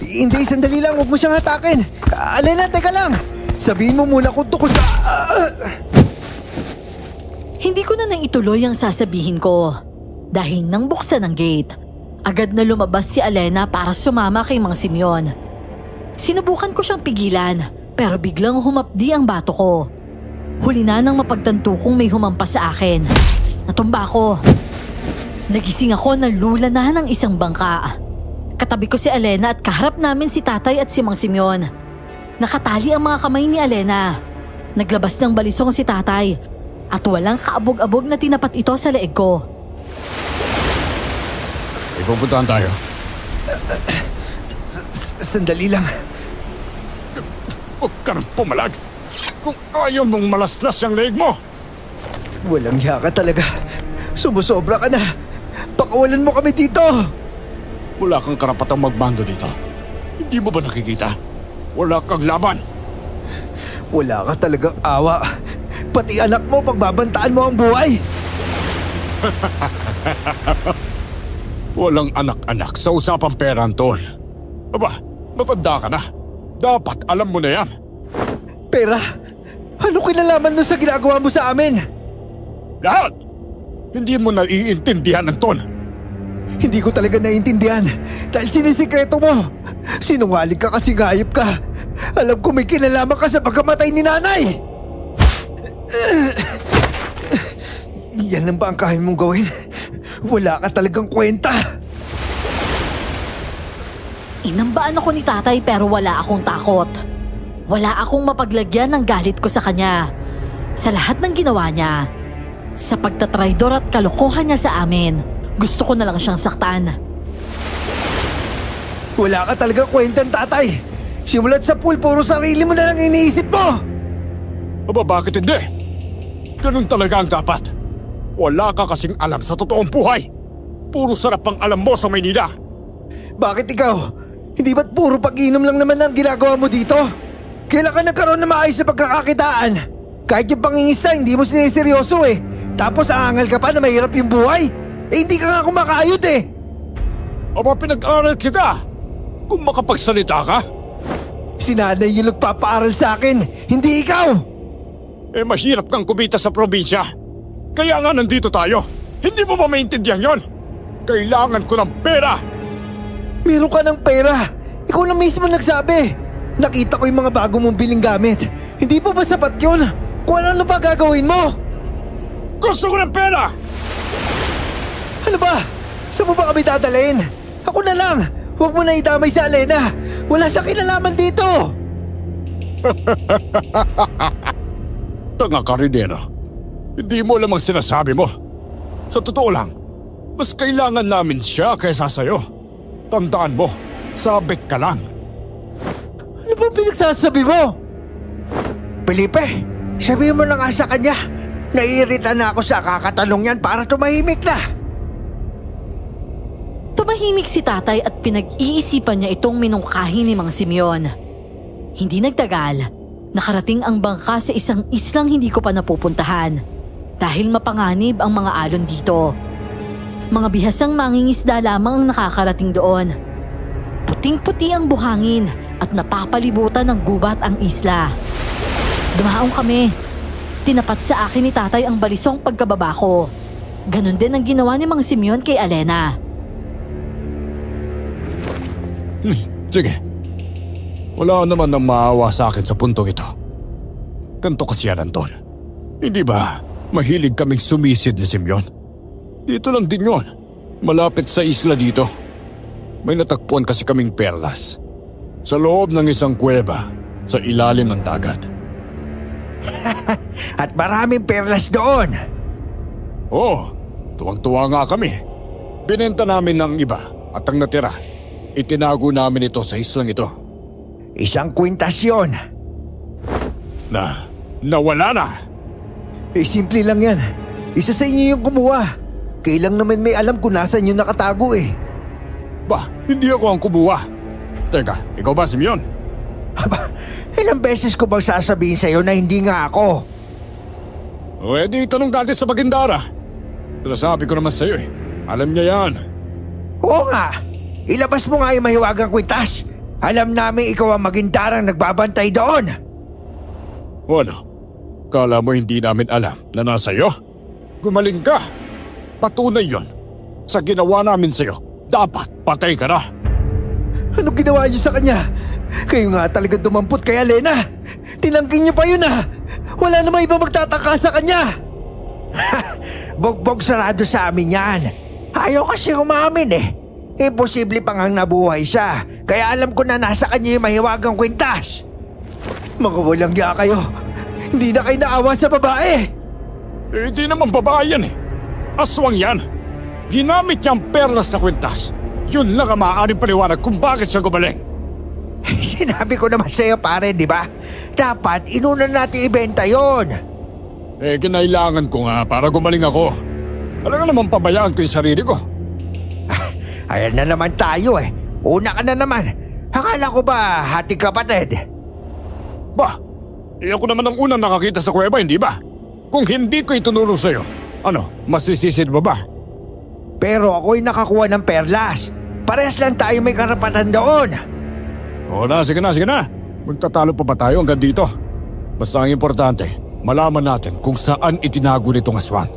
Hindi, sandali lang. Huwag mo siyang hatakin. Elena, teka lang. Sabihin mo muna kung tungkol sa... Hindi ko na nang ituloy ang sasabihin ko. Dahil nang buksan ang gate, agad na lumabas si Elena para sumama kay Mang Simeon. Sinubukan ko siyang pigilan, pero biglang humapdi ang bato ko. Huli na nang mapagtanto kong may humampas sa akin. Natumba ako. Nagising ako na lula na ng isang bangka. Katabi ko si Elena at kaharap namin si tatay at si Mang Simeon. Nakatali ang mga kamay ni Elena. Naglabas ng balisong si tatay at walang kaabog-abog na tinapat ito sa leeg ko. Ipupuntahan tayo. Sandali lang. Huwag ka nang pumalag. Kung ayaw mong malaslas ang leeg mo. Walang hiya ka talaga. Sumusobra ka na. Pakawalan mo kami dito. Wala kang karapatang magbando dito. Hindi mo ba nakikita? Wala kang laban. Wala ka talagang awa. Pati anak mo, pagbabantaan mo ang buhay. Walang anak-anak sa usapang pera, Anton. Aba, matanda ka na. Dapat alam mo na yan. Pera? Ano kinalaman nun sa ginagawa mo sa amin? Lahat! Hindi mo naiintindihan, Anton. Hindi ko talaga naiintindihan dahil sinisikreto mo. Sinungaling ka kasi ngayop ka. Alam ko may kinalaman ka sa pagkamatay ni nanay. Yan lang ba ang kaya mong gawin? Wala ka talagang kwenta. Inambaan ako ni tatay pero wala akong takot. Wala akong mapaglagyan ng galit ko sa kanya. Sa lahat ng ginawa niya. Sa pagtatraidor at kalokohan niya sa amin. Gusto ko na lang siyang saktan. Wala ka talagang kwentang tatay. Simulat sa pool, puro sarili mo na lang iniisip mo. Aba, bakit hindi? Ganun talaga ang dapat. Wala ka kasing alam sa totoong buhay. Puro sarap ang alam mo sa Maynila. Bakit ikaw? Hindi ba't puro pag-inom lang naman ang ginagawa mo dito? Kailan ka nagkaroon na maayos na pagkakakitaan? Kahit yung pangingista, hindi mo siniseryoso eh. Tapos aangal ka pa na mahirap yung buhay? Hindi ka nga kumakayod eh. Aba, pinag-aral kita. Kung makapagsalita ka. Si nanay yung nagpapaaral sa akin, hindi ikaw. Mahirap kang kumita sa probinsya. Kaya nga nandito tayo. Hindi mo ba maintindihan yon? Kailangan ko ng pera. Meron ka ng pera. Ikaw na mismo nagsabi. Nakita ko yung mga bago mong biling gamit. Hindi pa ba sapat yun? Kung ano pa gagawin mo? Gusto ko ng pera! Ano ba? Saan mo ba kami dadalhin? Ako na lang. Huwag mo na idamay sa Elena. Wala siyang kinalaman dito. Tanga ka rin, no? Hindi mo alam ang sinasabi mo. Sa totoo lang, mas kailangan namin siya kaysa sa'yo. Tandaan mo, sabit ka lang. Ano ba pinagsasabi mo? Felipe, sabihin mo na nga sa kanya. Naiirita na ako sa kakatanong yan para tumahimik na. Tumahimik si tatay at pinag-iisipan niya itong minungkahi ni Mang Simeon. Hindi nagtagal, nakarating ang bangka sa isang islang hindi ko pa napupuntahan dahil mapanganib ang mga alon dito. Mga bihasang mangingisda lamang ang nakakarating doon. Puting-puti ang buhangin at napapalibutan ng gubat ang isla. Dumaong kami. Tinapat sa akin ni tatay ang balisong pagkababa ko. Ganon din ang ginawa ni Mang Simeon kay Elena. Sige. Wala naman nang maawa sa akin sa puntong ito. Ganto kasi yan, Anton. Hindi ba mahilig kaming sumisid ni Simeon? Dito lang din yon. Malapit sa isla dito. May natagpuan kasi kaming perlas. Sa loob ng isang kuweba sa ilalim ng dagat. At maraming perlas doon. Oo, tuwang-tuwa nga kami. Binenta namin ng iba at ang natira, itinago namin ito sa islang ito. Isang kwintasyon. Nawala na. Simple lang yan. Isa sa inyo yung kumuha. Kailang naman may alam kung nasan yung nakatago Bah, hindi ako ang kumuha. Teka, ikaw ba, Simeon? Aba, ilang beses ko bang sasabihin sa'yo na hindi nga ako? O edi tanong natin sa Magindara. Sabi ko naman sa'yo Alam niya yan. Oo nga. Ilabas mo nga yung mahiwagang kwintas. Alam namin ikaw ang Magindarang nagbabantay doon. O ano? Kala mo hindi namin alam na nasa iyo? Gumaling ka. Patunay yon. Sa ginawa namin sa'yo, dapat patay ka na. Anong ginawa niyo sa kanya? Kayo nga talaga dumampot kay Alena. Tinangking niyo pa yun Wala namang iba magtataka sa kanya. Bogbog sarado sa amin yan. Ayaw kasi umamin Imposible pang ang nabuhay siya. Kaya alam ko na nasa kanya yung mahiwagang kwintas. Mga walang diya kayo. Hindi na kayo naawa sa babae. Hindi naman babae yan Aswang yan. Ginamit niyang perlas sa kwintas. Yun lang ang maaaring paliwanag kung bakit siya gumaling. Sinabi ko naman sa'yo pare, di ba? Dapat inuna natin ibenta yon. Kinailangan ko nga para gumaling ako. Alam nga naman pabayaan ko yung sarili ko. Ayan na naman tayo Una ka na naman. Akala ko ba hati kapatid? Ba, ako naman ang unang nakakita sa kuweba, hindi ba? Kung hindi ko itunulong sa'yo, masisisid mo ba? Pero ako'y nakakuha ng perlas. Parehas lang tayo may karapatan doon. O na, sige na. Magtatalo pa ba tayo hanggang dito? Basta ang importante, malaman natin kung saan itinago nitong aswang.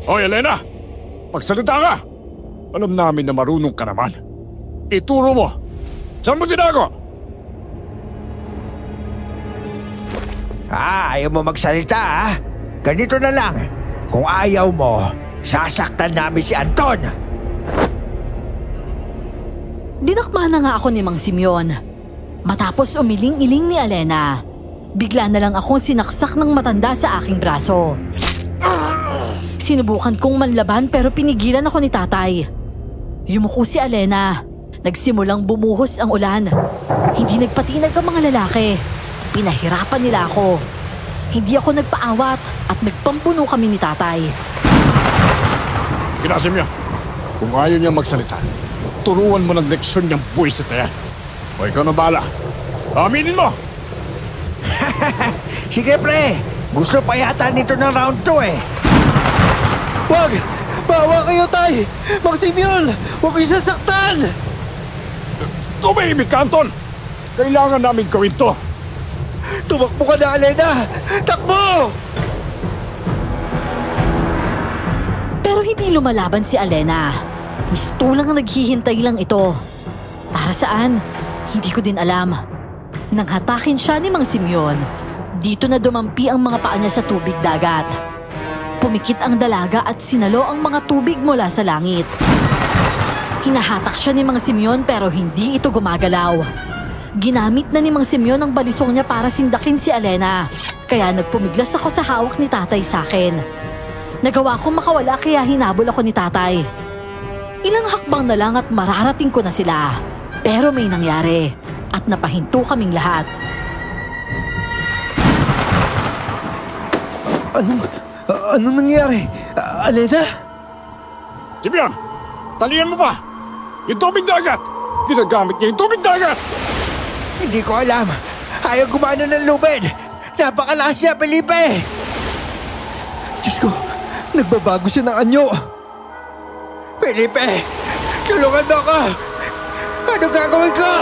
Hoy, Elena! Pagsalita ka! Alam namin na marunong ka naman. Ituro mo! Saan mo tinago? Ayaw mo magsalita Ganito na lang. Kung ayaw mo, sasaktan namin si Anton. Dinakma na nga ako ni Mang Simeon. Matapos umiling-iling ni Alena, bigla na lang akong sinaksak ng matanda sa aking braso. Sinubukan kong manlaban pero pinigilan ako ni tatay. Yumuko si Alena. Nagsimulang bumuhos ang ulan. Hindi nagpatinag ang mga lalaki. Pinahirapan nila ako. Hindi ako nagpaawat at nagpampuno kami ni tatay. Ginasim niya. Kung ayaw niya magsalita, turuan mo ng leksyon niyang buwisit na yan. O ikaw na bala. Aminin mo! Sige pre, gusto pa yata nito ng round 2 Wag! Bawa kayo, tay! Mang Simeon! Huwag kayo sasaktan! Tumahimik ka, Anton! Kailangan namin gawin to! Tumakbo ka na, Alena! Takbo! Pero hindi lumalaban si Alena. Mistulang naghihintay lang ito. Para saan? Hindi ko din alam. Nang hatakin siya ni Mang Simeon, dito na dumampi ang mga paa niya sa tubig dagat. Pumikit ang dalaga at sinalo ang mga tubig mula sa langit. Hinahatak siya ni Mang Simeon pero hindi ito gumagalaw. Ginamit na ni Mang Simeon ang balisong niya para sindakin si Alena. Kaya nagpumiglas ako sa hawak ni tatay sa akin. Nagawa kong makawala kaya hinabol ako ni tatay. Ilang hakbang na lang at mararating ko na sila. Pero may nangyari at napahinto kaming lahat. Anong nangyari? Alena? Simeon! Talian mo pa! Yung tubig dagat! Ginagamit niya yung tubig dagat! Hindi ko alam. Ayaw gumana ng lubid. Napakalas niya, Felipe! Diyos ko, nagbabago siya ng anyo. Felipe! Tulungan mo ako! Anong gagawin ko?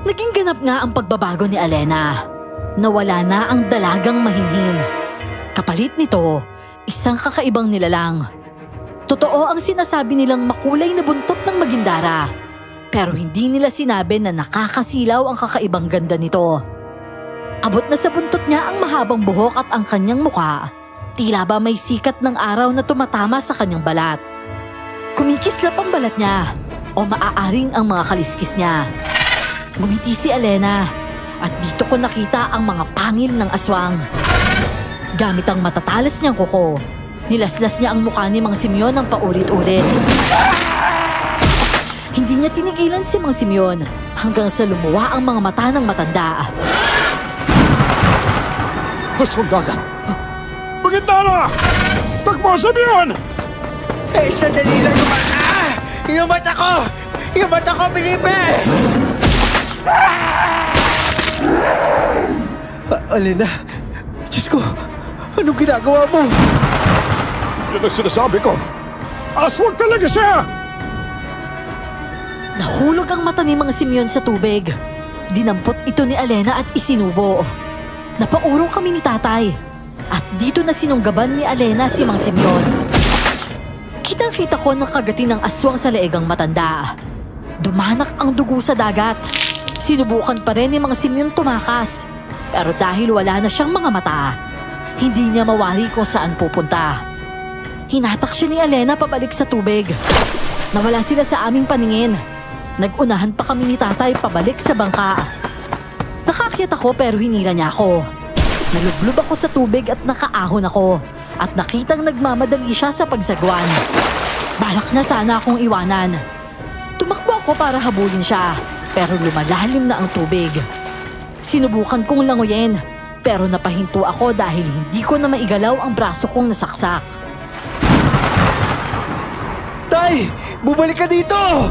Naging ganap nga ang pagbabago ni Alena. Nawala na ang dalagang mahinhin. Kapalit nito, isang kakaibang nilalang. Totoo ang sinasabi nilang makulay na buntot ng Magindara. Pero hindi nila sinabi na nakakasilaw ang kakaibang ganda nito. Abot na sa buntot niya ang mahabang buhok at ang kanyang mukha. Tila ba may sikat ng araw na tumatama sa kanyang balat. Kumikislap ang balat niya o maaaring ang mga kaliskis niya. Ngumiti si Elena at dito ko nakita ang mga pangil ng aswang. Gamit ang matatalas niyang kuko, nilaslas niya ang mukha ni Mang Simeon ng paulit-ulit. Hindi niya tinigilan si Mang Simeon hanggang sa lumuwa ang mga mata ng matanda. Aswang dagat! Magintara! Takbo, Simeon! Sandali lang yung mata! Yung mata ko! Yung mata ko, Felipe! Elena, Diyos ko, anong ginagawa mo? Yan ang sinasabi ko! Aswang talaga siya! Nahulog ang mata ni Mang Simeon sa tubig. Dinampot ito ni Elena at isinubo. Napaurong kami ni tatay. At dito na sinunggaban ni Elena si Mang Simeon. Kitang-kita ko ng kagati ng aswang sa leegang matanda. Dumanak ang dugo sa dagat. Sinubukan pa rin ni Mang Simeon tumakas. Pero dahil wala na siyang mga mata, hindi niya mawari kung saan pupunta. Hinatak siya ni Elena pabalik sa tubig. Nawala sila sa aming paningin. Nagunahan pa kami ni tatay pabalik sa bangka. Nakakyat ako pero hinila niya ako. Nalublob ako sa tubig at nakaahon ako. At nakitang nagmamadali siya sa pagsagwan. Balak na sana akong iwanan. Tumakbo ako para habulin siya. Pero lumalalim na ang tubig. Sinubukan kong languyin. Pero napahinto ako dahil hindi ko na maigalaw ang braso kong nasaksak. Tay! Bumalik ka dito!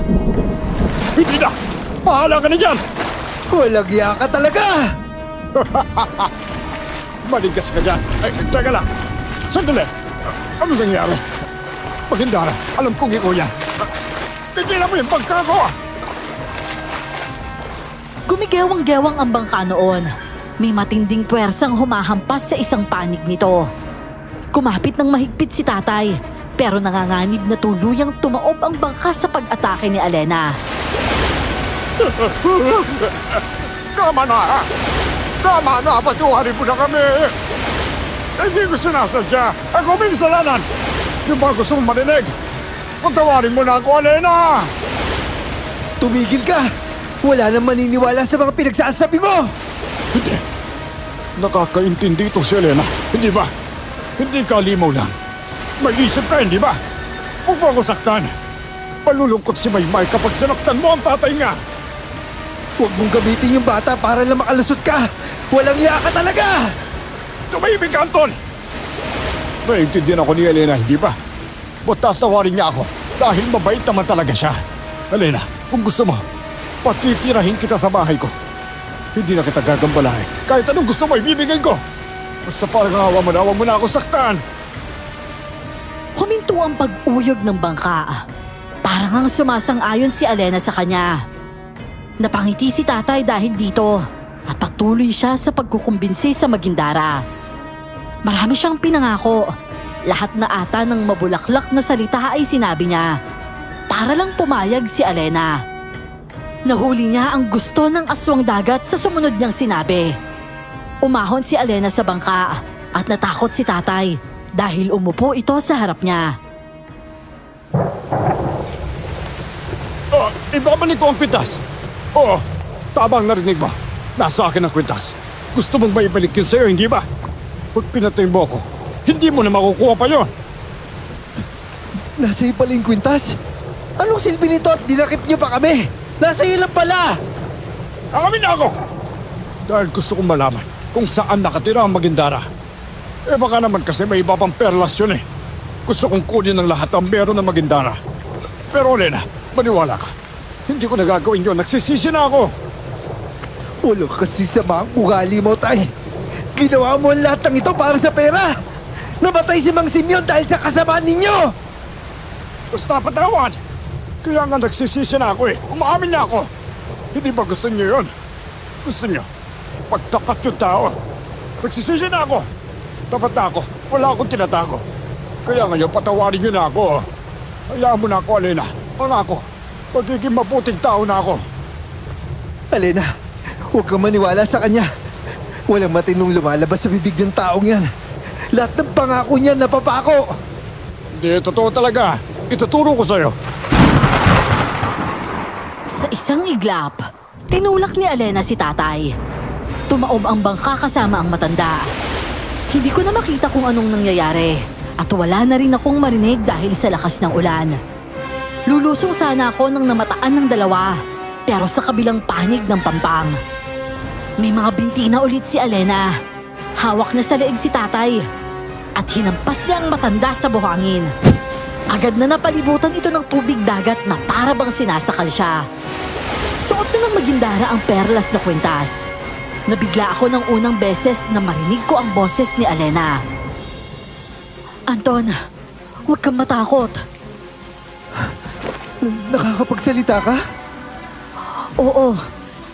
Hindi na! Bahala ka na dyan! Walang iya ka talaga! Maligas ka dyan. Ay, teka lang. Sandali. Ano nangyari? Magindara, alam kong ikaw yan. Tigilan mo yung bangka ko! Gumigewang-gewang ang bangka noon. May matinding puwersang humahampas sa isang panig nito. Kumapit ng mahigpit si tatay, pero nanganganib na tuluyang tumaob ang bangka sa pag-atake ni Elena. Tama na! Tama na! Patuharin mo na kami! Hindi ko sinasadya! Ako may kasalanan! Yung ba gusto mong marinig? Patawarin mo na ako, Elena! Tumigil ka! Wala nang maniniwala sa mga pinagsasabi mo! Hindi! Nakakaintindi ito si Elena, hindi ba? Hindi ka limaw lang. May isip ka, hindi ba? Huwag mo ako saktan. Palulungkot si Maymay kapag sinaktan mo ang tatay niya. Huwag mong gamitin yung bata para lang makalusot ka! Walang iya ka talaga! Tumahimik ka, Anton! Naiintindihan ako ni Elena, hindi ba? Ba't tatawarin niya ako dahil mabait naman talaga siya? Elena, kung gusto mo, patitirahin kita sa bahay ko. Hindi na kita gagambalahin. Kahit anong gusto mo, ibibigay ko. Basta parang awa mo na, huwag mo na ako saktan. Huminto ang pag-uyog ng bangka. Parang ang sumasang-ayon si Elena sa kanya. Napangiti si tatay dahil dito at patuloy siya sa pagkukumbinsi sa Magindara. Marami siyang pinangako. Lahat na ata ng mabulaklak na salita ay sinabi niya para lang pumayag si Elena. Nahuli niya ang gusto ng aswang dagat sa sumunod niyang sinabi. Umahon si Elena sa bangka at natakot si tatay dahil umupo ito sa harap niya. Ibabalik ko ang kwintas. Oo, tama ang narinig mo. Nasa akin ang kwintas. Gusto mong maibalik yun sa'yo, hindi ba? Pag pinatay mo ako, hindi mo na makukuha pa yun. Nasa iyo pala yung kwintas? Anong silbi nito at dinakip niyo pa kami? Nasa iyo lang pala! Amin na ako! Dahil gusto kong malaman kung saan nakatira ang Magindara. Eh baka naman kasi may iba pang perlas yun eh. Gusto kong kunin ng lahat ang meron ng Magindara. Pero Elena, maniwala ka. Hindi ko nagagawin yun. Nagsisisi na ako. Wala kasi sa mga ugali mo, tay. Ginawa mo ang lahat ng ito para sa pera. Namatay si Mang Simeon dahil sa kasamaan ninyo. Basta patawan. Kaya nga nagsisisi na ako eh. Umaamin na ako. Hindi ba gusto niyo yun? Gusto niyo? Pagtapat yung tao. Nagsisisi na ako. Tapat na ako. Wala akong tinatago. Kaya ngayon patawarin niyo na ako. Hayaan mo na ako, Elena. Pangako. Magiging mabuting tao na ako. Elena, huwag kang maniwala sa kanya. Walang matinong lumalabas sa bibig ng taong yan. Lahat ng pangako niya napapako. Hindi, totoo talaga. Ituturo ko sa'yo. Sa isang iglap, tinulak ni Elena si tatay. Tumaob ang bangka kasama ang matanda. Hindi ko na makita kung anong nangyayari at wala na rin akong marinig dahil sa lakas ng ulan. Lulusong sana ako nang namataan ng dalawa, pero sa kabilang panig ng pampang. May mga binti na ulit si Elena. Hawak na sa leeg si tatay at hinampas niya ang matanda sa buhangin. Agad na napalibutan ito ng tubig dagat na para bang sinasakal siya. Suot na ng magindara ang perlas na kwintas. Nabigla ako ng unang beses na marinig ko ang boses ni Elena. Anton, huwag kang matakot. Nakakapagsalita ka? Oo,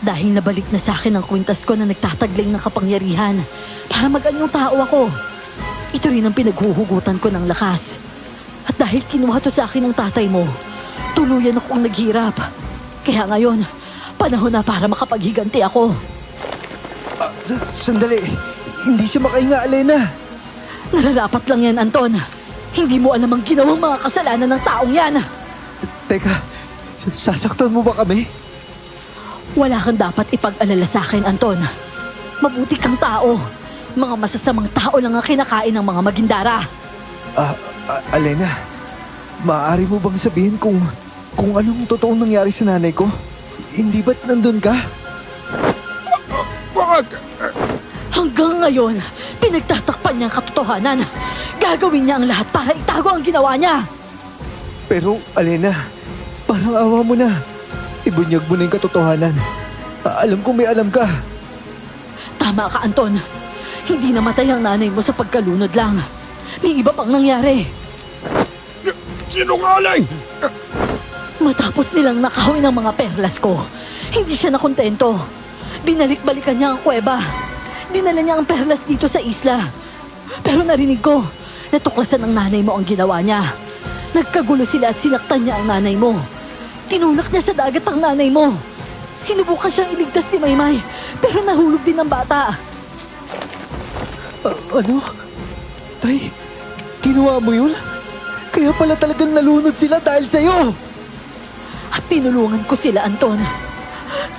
dahil nabalik na sa akin ang kwintas ko na nagtatagling ng kapangyarihan para maganyong tao ako. Ito rin ang pinaghuhugutan ko ng lakas. At dahil kinuha to sa akin ng tatay mo, tuluyan akong naghirap. Kaya ngayon, panahon na para makapaghiganti ako. Sandali, hindi siya makahinga, Elena. Nararapat lang yan, Anton. Hindi mo alam ang ginawang mga kasalanan ng taong yan. Teka, sasaktan mo ba kami? Wala kang dapat ipag-alala sa akin, Anton. Mabuti kang tao. Mga masasamang tao lang ang kinakain ng mga magindara. Elena, maaari mo bang sabihin kung anong totoong nangyari sa nanay ko? Hindi ba't nandun ka? Wag! Hanggang ngayon, pinagtatakpan niya ang katotohanan. Gagawin niya ang lahat para itago ang ginawa niya. Pero, Elena, parang awa mo na. Ibunyag mo na yung katotohanan. Alam kong may alam ka. Tama ka, Anton. Hindi namatay ang nanay mo sa pagkalunod lang. May iba pang nangyari. Sinungaling! Matapos nilang nakawin ang mga perlas ko, hindi siya nakontento. Binalik-balikan niya ang kuweba. Dinala niya ang perlas dito sa isla. Pero narinig ko, natuklasan ng nanay mo ang ginawa niya. Nagkagulo sila at sinaktan niya ang nanay mo. Tinulak niya sa dagat ang nanay mo. Sinubukan siyang iligtas ni Maymay, pero nahulog din ang bata. Ano? Tay, ginawa mo yun? Kaya pala talagang nalunod sila dahil sa'yo. At tinulungan ko sila, Anton.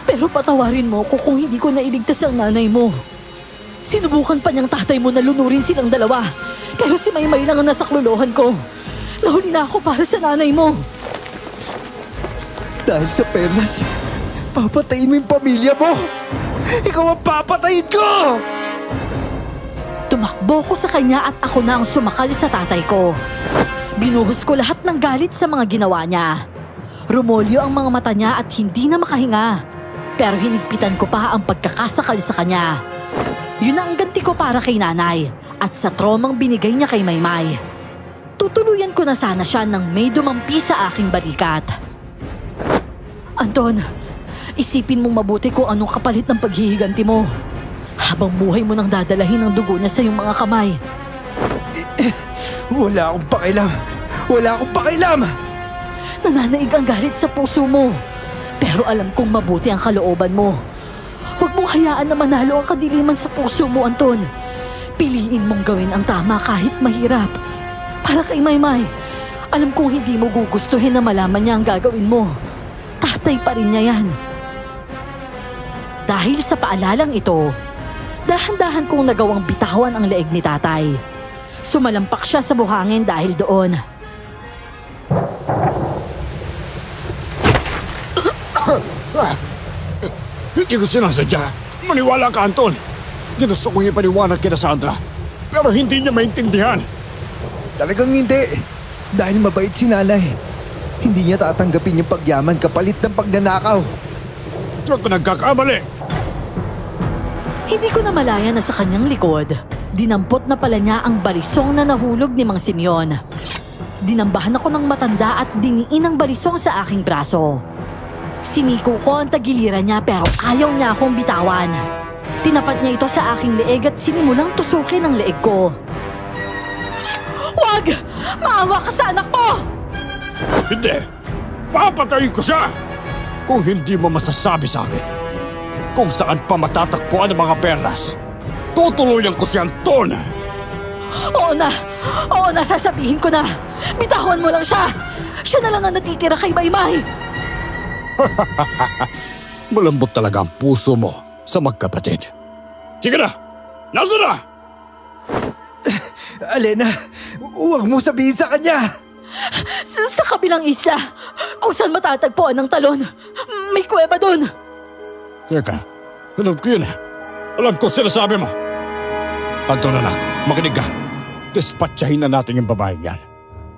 Pero patawarin mo ko kung hindi ko nailigtas ang nanay mo. Sinubukan pa niyang tatay mo na lunurin silang dalawa. Pero si Maymay lang ang nasa kluluhan ko. Nahuli na ako para sa nanay mo. Dahil sa perlas, papatayin mo yung pamilya mo. Ikaw ang papatayin ko! Tumakbo ko sa kanya at ako na ang sumakal sa tatay ko. Binuhos ko lahat ng galit sa mga ginawa niya. Rumolyo ang mga mata niya at hindi na makahinga. Pero hinigpitan ko pa ang pagkakasakal sa kanya. Yun ang ganti ko para kay nanay at sa tromang binigay niya kay Maymay. Tutuluyan ko na sana siya nang may dumampi sa aking balikat. Anton, isipin mong mabuti kung anong kapalit ng paghihiganti mo. Habang buhay mo nang dadalahin ang dugo niya sa iyong mga kamay. Wala akong pakialam. Wala akong pakialam! Nananaig ang galit sa puso mo. Pero alam kong mabuti ang kalooban mo. Huwag mong hayaan na manalo ang kadiliman sa puso mo, Anton. Piliin mong gawin ang tama kahit mahirap. Para kay Maymay, alam kong hindi mo gugustuhin na malaman niya ang gagawin mo. Tatay pa rin niya yan. Dahil sa paalalang ito, dahan-dahan kong nagawang bitawan ang leeg ni tatay. Sumalampak siya sa buhangin dahil doon. Hindi ko sinasadya. Maniwala ka, Anton. Ginusto kong ipaniwanag kina Sandra. Pero hindi niya maintindihan. Talagang hindi. Dahil mabait si nanay. Hindi niya tatanggapin yung pagyaman kapalit ng pagnanakaw. Huwag ka nagkakamali. Hindi ko na malaya na sa kanyang likod, dinampot na pala niya ang balisong na nahulog ni Mang Simeon. Dinambahan ako ng matanda at diniin ang balisong sa aking braso. Siniko ko ang tagiliran niya pero ayaw niya akong bitawan. Tinapat niya ito sa aking leeg at sinimulang tusukin ang leeg ko. Huwag! Maawa ka sa anak mo! Hindi. Papatayin ko siya. Kung hindi mo masasabi sa akin kung saan pa matatagpuan ang mga perlas, Tutuluyan ko si Anton! Oo na, sasabihin ko na. Bitawan mo lang siya. Siya na lang ang natitira kay Maymay. Malambot talaga ang puso mo sa magkapatid. Sige na! Nasaan na? Alena, huwag mo sabihin sa kanya! Sa kabilang isla, kung saan matatagpuan ng talon. May kuweba doon. Teka, alam ko yun. Alam ko sinasabi mo. Anton anak, makinig ka. Dispatchahin na natin yung babaeng yan.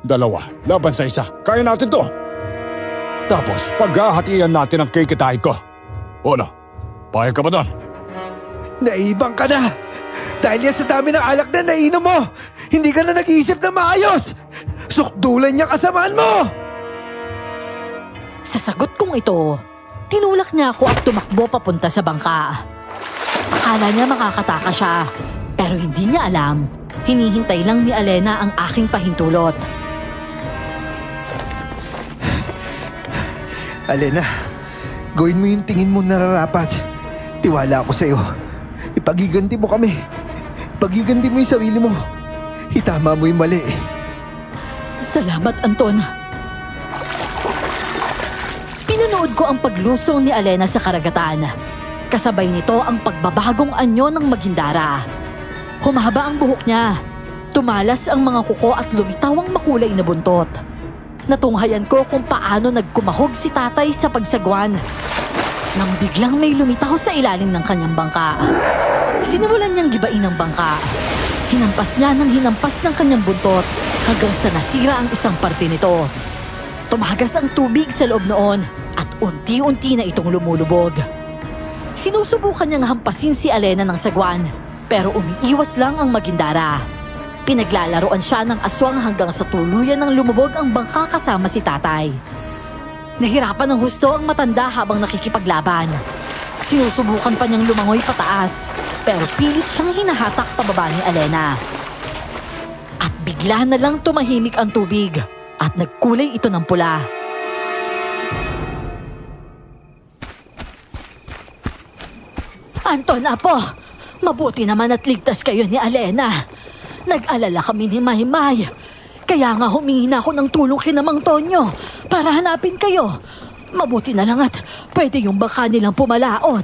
2 laban sa 1. Kaya natin to. Tapos paghahatian natin ang kikitain ko. O ano? Payag ka ba doon? Naibang ka na! Dahil yan sa dami ng alak na nainom mo, hindi ka na nag-iisip na maayos! Sukdulan niya kasamaan mo! Sa sagot kong ito, tinulak niya ako at tumakbo papunta sa bangka. Akala niya makakataka siya, pero hindi niya alam. Hinihintay lang ni Alena ang aking pahintulot. Alena, gawin mo yung tingin mo nararapat. Tiwala ako sa'yo. Ipagiganti mo kami. Ipagiganti mo yung sarili mo. Itama mo yung mali. Salamat, Anton. Pinanood ko ang paglusong ni Alena sa karagatan. Kasabay nito ang pagbabagong anyo ng Maghindara. Humaba ang buhok niya. Tumalas ang mga kuko at lumitaw ang makulay na buntot. Natunghayan ko kung paano nagkumahog si tatay sa pagsagwan. Nang biglang may lumitaw sa ilalim ng kanyang bangka. Sinimulan niyang gibain ang bangka. Hinampas niya ng hinampas ng kanyang buntot hanggang sa nasira ang isang parte nito. Tumagas ang tubig sa loob noon at unti-unti na itong lumulubog. Sinusubukan niyang hampasin si Alena ng sagwan pero umiiwas lang ang Maghindara. Pinaglalaroan siya ng aswang hanggang sa tuluyan ng lumubog ang bangka kasama si tatay. Nahirapan ng husto ang matanda habang nakikipaglaban. Sinusubukan pa niyang lumangoy pataas pero pilit siyang hinahatak pababa ni Alena. At bigla na lang tumahimik ang tubig at nagkulay ito ng pula. Anton, apo! Mabuti naman at ligtas kayo ni Alena. Nag-alala kami ni Maymay. Kaya nga humingi na ako ng tulong kina Mang Tonyo para hanapin kayo. Mabuti na lang at pwede yung baka nilang pumalaot.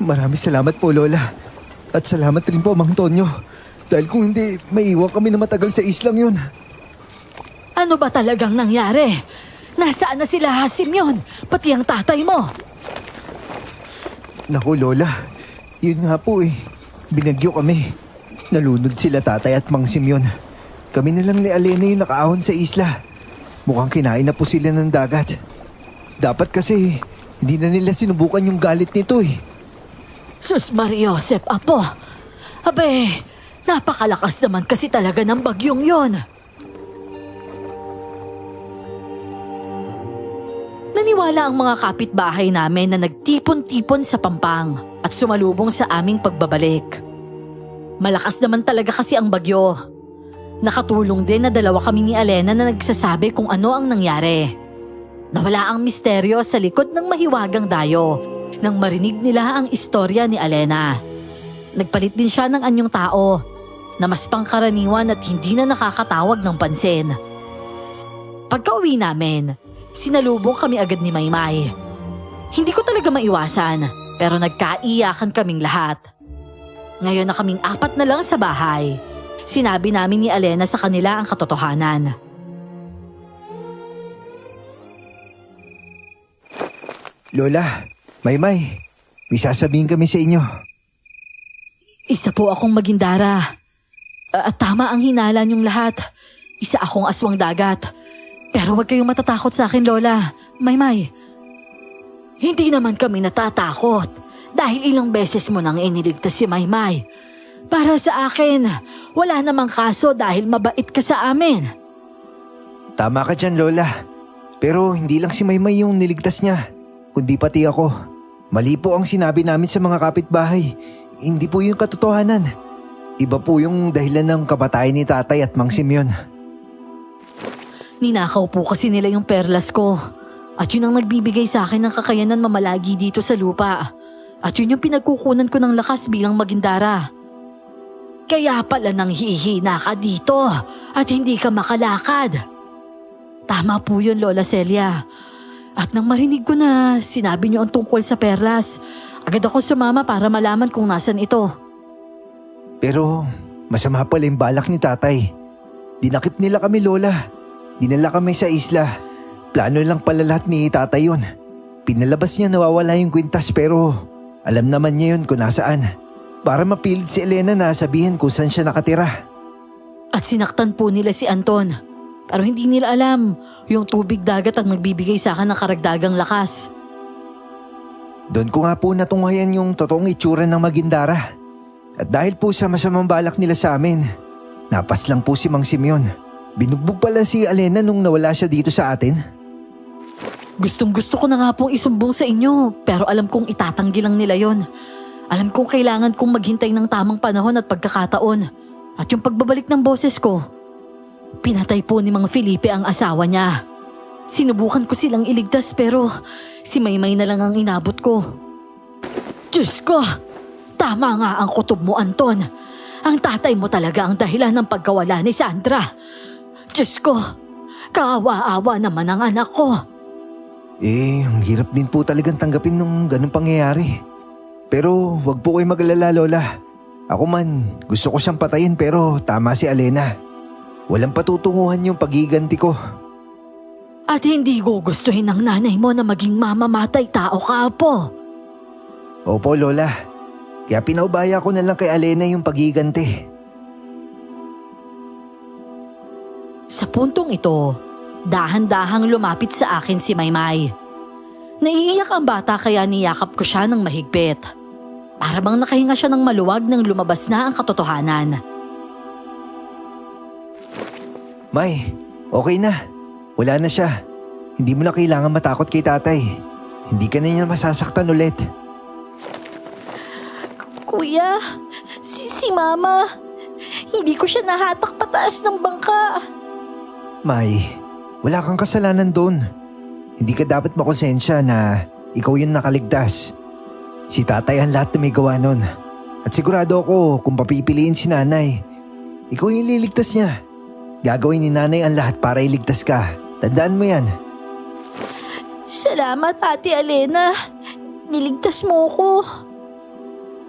Maraming salamat po, Lola. At salamat rin po, Mang Tonyo. Dahil kung hindi, maiiwan kami na matagal sa islang yun. Ano ba talagang nangyari? Nasaan na sila, Simeon? Pati ang tatay mo. Naku, Lola. Yun nga po eh. Binagyo kami. Nalunod sila tatay at Mang Simeon. Kami na lang ni Alena yung nakaahon sa isla. Mukhang kinain na po sila ng dagat. Dapat kasi hindi na nila sinubukan yung galit nito eh. Sus Mariosep, apo. Abe, napakalakas naman kasi talaga ng bagyong yon. Naniwala ang mga kapitbahay namin na nagtipon-tipon sa Pampang at sumalubong sa aming pagbabalik. Malakas naman talaga kasi ang bagyo. Nakatulong din na 2 kami ni Alena na nagsasabi kung ano ang nangyari. Nawala ang misteryo sa likod ng mahiwagang dayo nang marinig nila ang istorya ni Alena. Nagpalit din siya ng anyong tao na mas pangkaraniwan at hindi na nakakatawag ng pansin. Pagka-uwi namin, sinalubong kami agad ni Maymay. Hindi ko talaga maiwasan pero nagkaiyakan kaming lahat. Ngayon na kaming 4 na lang sa bahay. Sinabi namin ni Alena sa kanila ang katotohanan. Lola, Maymay, may sasabihin kami sa inyo. Isa po akong Maghindara. At tama ang hinala niyong lahat. Isa akong aswang dagat. Pero huwag kayong matatakot sa akin, Lola. Maymay. Hindi naman kami natatakot dahil ilang beses mo nang iniligtas si Maymay. Para sa akin, wala namang kaso dahil mabait ka sa amin. Tama ka dyan, Lola. Pero hindi lang si Maymay yung niligtas niya, kundi pati ako. Mali po ang sinabi namin sa mga kapitbahay. Hindi po yung katotohanan. Iba po yung dahilan ng kamatayan ni tatay at Mang Simeon. Ninakaw po kasi nila yung perlas ko. At yun ang nagbibigay sa akin ng kakayanan mamalagi dito sa lupa. At yun yung pinagkukunan ko ng lakas bilang Magindara. Kaya pala nang hihina ka dito at hindi ka makalakad. Tama po yun, Lola Celia. At nang marinig ko na sinabi niyo ang tungkol sa perlas, agad ako sumama para malaman kung nasan ito. Pero masama pala yung balak ni tatay. Dinakip nila kami, Lola. Dinala kami sa isla. Plano lang pala lahat ni tatay yun. Pinalabas niya nawawala yung kwintas pero alam naman niya yun kung nasaan. Para mapilit si Elena na sabihin kung saan siya nakatira. At sinaktan po nila si Anton. Pero hindi nila alam, yung tubig dagat ang nagbibigay sa akin ng karagdagang lakas. Doon ko nga po natunghayan yung totoong itsura ng Magindara. At dahil po sa masamang balak nila sa amin, napas lang po si Mang Simeon. Binugbog pala si Elena nung nawala siya dito sa atin. Gustong-gusto ko na nga pong isumbong sa inyo, pero alam kong itatanggi lang nila yon. Alam kong kailangan kong maghintay ng tamang panahon at pagkakataon. At yung pagbabalik ng boses ko, pinatay po ni Mang Felipe ang asawa niya. Sinubukan ko silang iligtas pero si Maymay na lang ang inabot ko. Diyos ko, tama nga ang kutob mo, Anton. Ang tatay mo talaga ang dahilan ng pagkawala ni Sandra. Diyos ko, kaawa-awa naman ang anak ko. Ang hirap din po talagang tanggapin nung ganun pangyayari. Pero wag po kayo mag-alala, Lola. Ako man, gusto ko siyang patayin pero tama si Elena. Walang patutunguhan yung pagiganti ko. At hindi ko gustuhin ng nanay mo na maging mamamatay tao ka po. Opo, Lola. Kaya pinaubaya ko na lang kay Elena yung pagiganti. Sa puntong ito, dahan-dahang lumapit sa akin si Maymay. Naiiyak ang bata kaya niyakap ko siya ng mahigpit. Para bang nakahinga siya ng maluwag nang lumabas na ang katotohanan. May, okay na. Wala na siya. Hindi mo na kailangan matakot kay tatay. Hindi ka na niya masasaktan ulit. Kuya, si Mama, hindi ko siya nahatak pataas ng bangka. May, wala kang kasalanan doon. Hindi ka dapat makonsensya na ikaw yung nakaligtas. Si tatay ang lahat na may gawa nun. At sigurado ako kung papipiliin si nanay, ikaw yung liligtas niya. Gagawin ni nanay ang lahat para iligtas ka. Tandaan mo yan. Salamat, Ate Elena. Niligtas mo ko.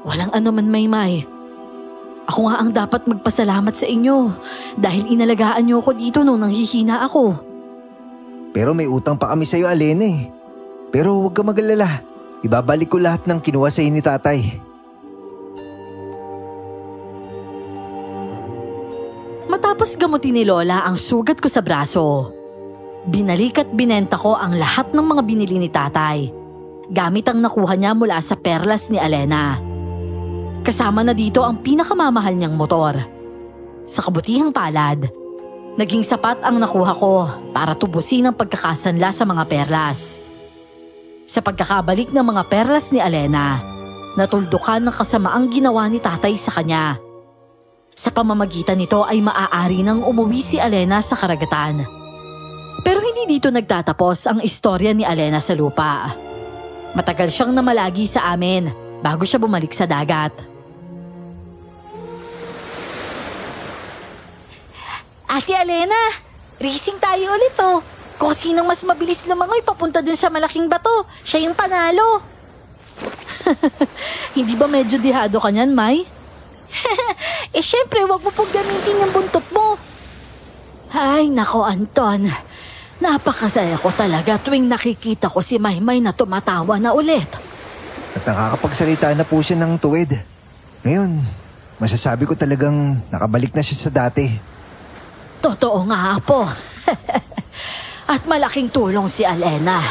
Walang anuman, Maymay. Ako nga ang dapat magpasalamat sa inyo dahil inalagaan niyo ako dito nung nanghihina ako. Pero may utang pa kami sa'yo, Elena eh. Pero huwag ka mag-alala. Ibabalik ko lahat ng kinuha sa'yo ni tatay. Matapos gamutin ni Lola ang sugat ko sa braso, binalik at binenta ko ang lahat ng mga binili ni tatay, gamit ang nakuha niya mula sa perlas ni Elena. Kasama na dito ang pinakamamahal niyang motor. Sa kabutihang palad, naging sapat ang nakuha ko para tubusin ang pagkakasanla sa mga perlas. Sa pagkakabalik ng mga perlas ni Elena, natuldukan ng kasamaang ginawa ni tatay sa kanya. Sa pamamagitan nito ay maaari nang umuwi si Elena sa karagatan. Pero hindi dito nagtatapos ang istorya ni Elena sa lupa. Matagal siyang namalagi sa amin bago siya bumalik sa dagat. Ate Elena, racing tayo ulit oh. Kung sinong mas mabilis lumangoy papunta dun sa malaking bato, siya yung panalo. Hindi ba medyo dihado ka niyan, May? Syempre, wag mo pong gamitin yung buntot mo. Ay, nako Anton. Napakasaya ko talaga tuwing nakikita ko si Maymay na tumatawa na ulit. At nakakapagsalita na po siya ng tuwid. Ngayon, masasabi ko talagang nakabalik na siya sa dati. Totoo nga po. At malaking tulong si Elena.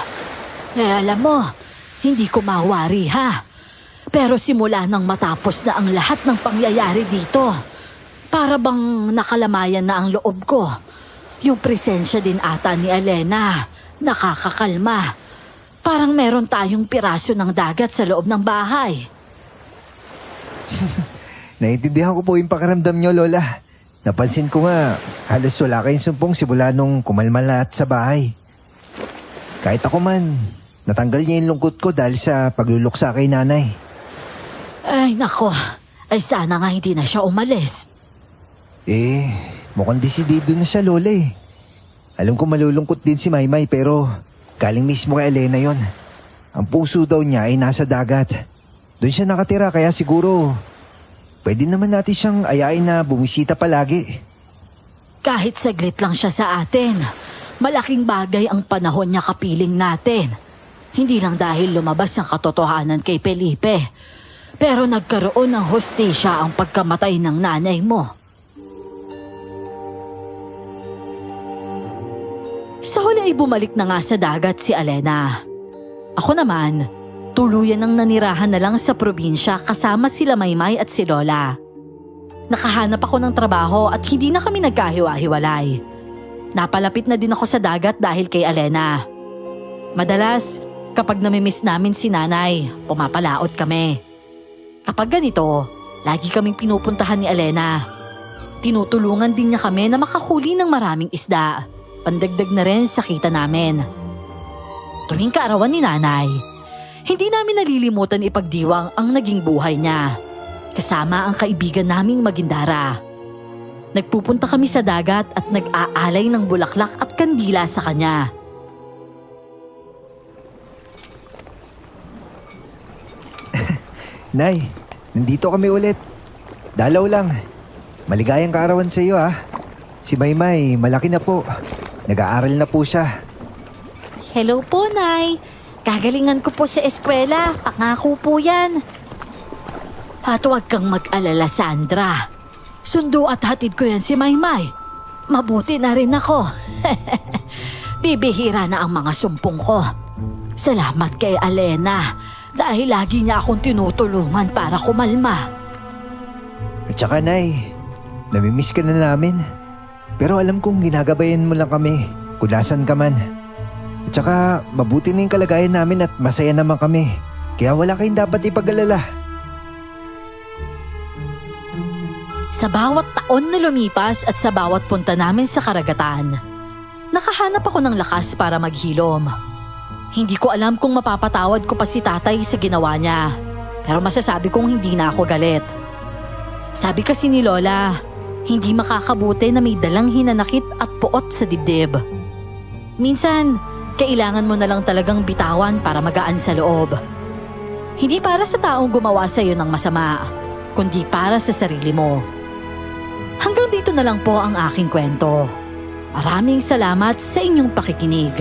Alam mo, hindi ko mawari ha. Pero simula nang matapos na ang lahat ng pangyayari dito, para bang nakalamayan na ang loob ko. Yung presensya din ata ni Elena, nakakakalma. Parang meron tayong piraso ng dagat sa loob ng bahay. Naiintindihan ko po yung pakiramdam niyo, Lola. Napansin ko nga, halos wala kayong sumpong simula nung kumalma lahat sa bahay. Kahit ako man, natanggal niya yung lungkot ko dahil sa pagluluksa kay nanay. Ay, nako. Ay, sana nga hindi na siya umalis. Mukhang desidido na siya, Lola eh. Alam ko malulungkot din si Maymay pero galing mismo kay Elena yon. Ang puso daw niya ay nasa dagat. Doon siya nakatira kaya siguro pwede naman natin siyang ayain na bumisita palagi. Kahit saglit lang siya sa atin, malaking bagay ang panahon niya kapiling natin. Hindi lang dahil lumabas ang katotohanan kay Felipe, pero nagkaroon ng hustisya ang pagkamatay ng nanay mo. Sa huli ay bumalik na nga sa dagat si Elena. Ako naman, tuluyan ang nanirahan na lang sa probinsya kasama sila Maymay at si Lola. Nakahanap ako ng trabaho at hindi na kami nagkahiwa-hiwalay. Napalapit na din ako sa dagat dahil kay Elena. Madalas, kapag namimiss namin si nanay, pumapalaot kami. Kapag ganito, lagi kaming pinupuntahan ni Elena. Tinutulungan din niya kami na makahuli ng maraming isda. Pandagdag na rin sa kita namin. Tuwing kaarawan ni nanay, hindi namin nalilimutan ipagdiwang ang naging buhay niya. Kasama ang kaibigan naming Magindara. Nagpupunta kami sa dagat at nag-aalay ng bulaklak at kandila sa kanya. Nay, nandito kami ulit. Dalaw lang. Maligayang kaarawan sa iyo Si Maymay, malaki na po. Nag-aaral na po siya. Hello po, Nay. Gagalingan ko po sa eskwela. Pangako po yan. At huwag kang mag-alala, Sandra. Sundo at hatid ko yan si Maymay. Mabuti na rin ako. Bibihira na ang mga sumpong ko. Salamat kay Elena dahil lagi niya akong tinutulungan para kumalma. At saka, Nay, namimiss ka na namin. Pero alam kong ginagabayan mo lang kami kung nasan ka man. At saka mabuti na yung kalagayan namin at masaya naman kami. Kaya wala kayong dapat ipag-alala. Sa bawat taon na lumipas at sa bawat punta namin sa karagatan, nakahanap ako ng lakas para maghilom. Hindi ko alam kung mapapatawad ko pa si tatay sa ginawa niya. Pero masasabi kong hindi na ako galit. Sabi kasi ni Lola, hindi makakabuti na may dalang hinanakit at puot sa dibdib. Minsan, kailangan mo na lang talagang bitawan para magaan sa loob. Hindi para sa taong gumawa sa iyo ng masama, kundi para sa sarili mo. Hanggang dito na lang po ang aking kwento. Maraming salamat sa inyong pakikinig.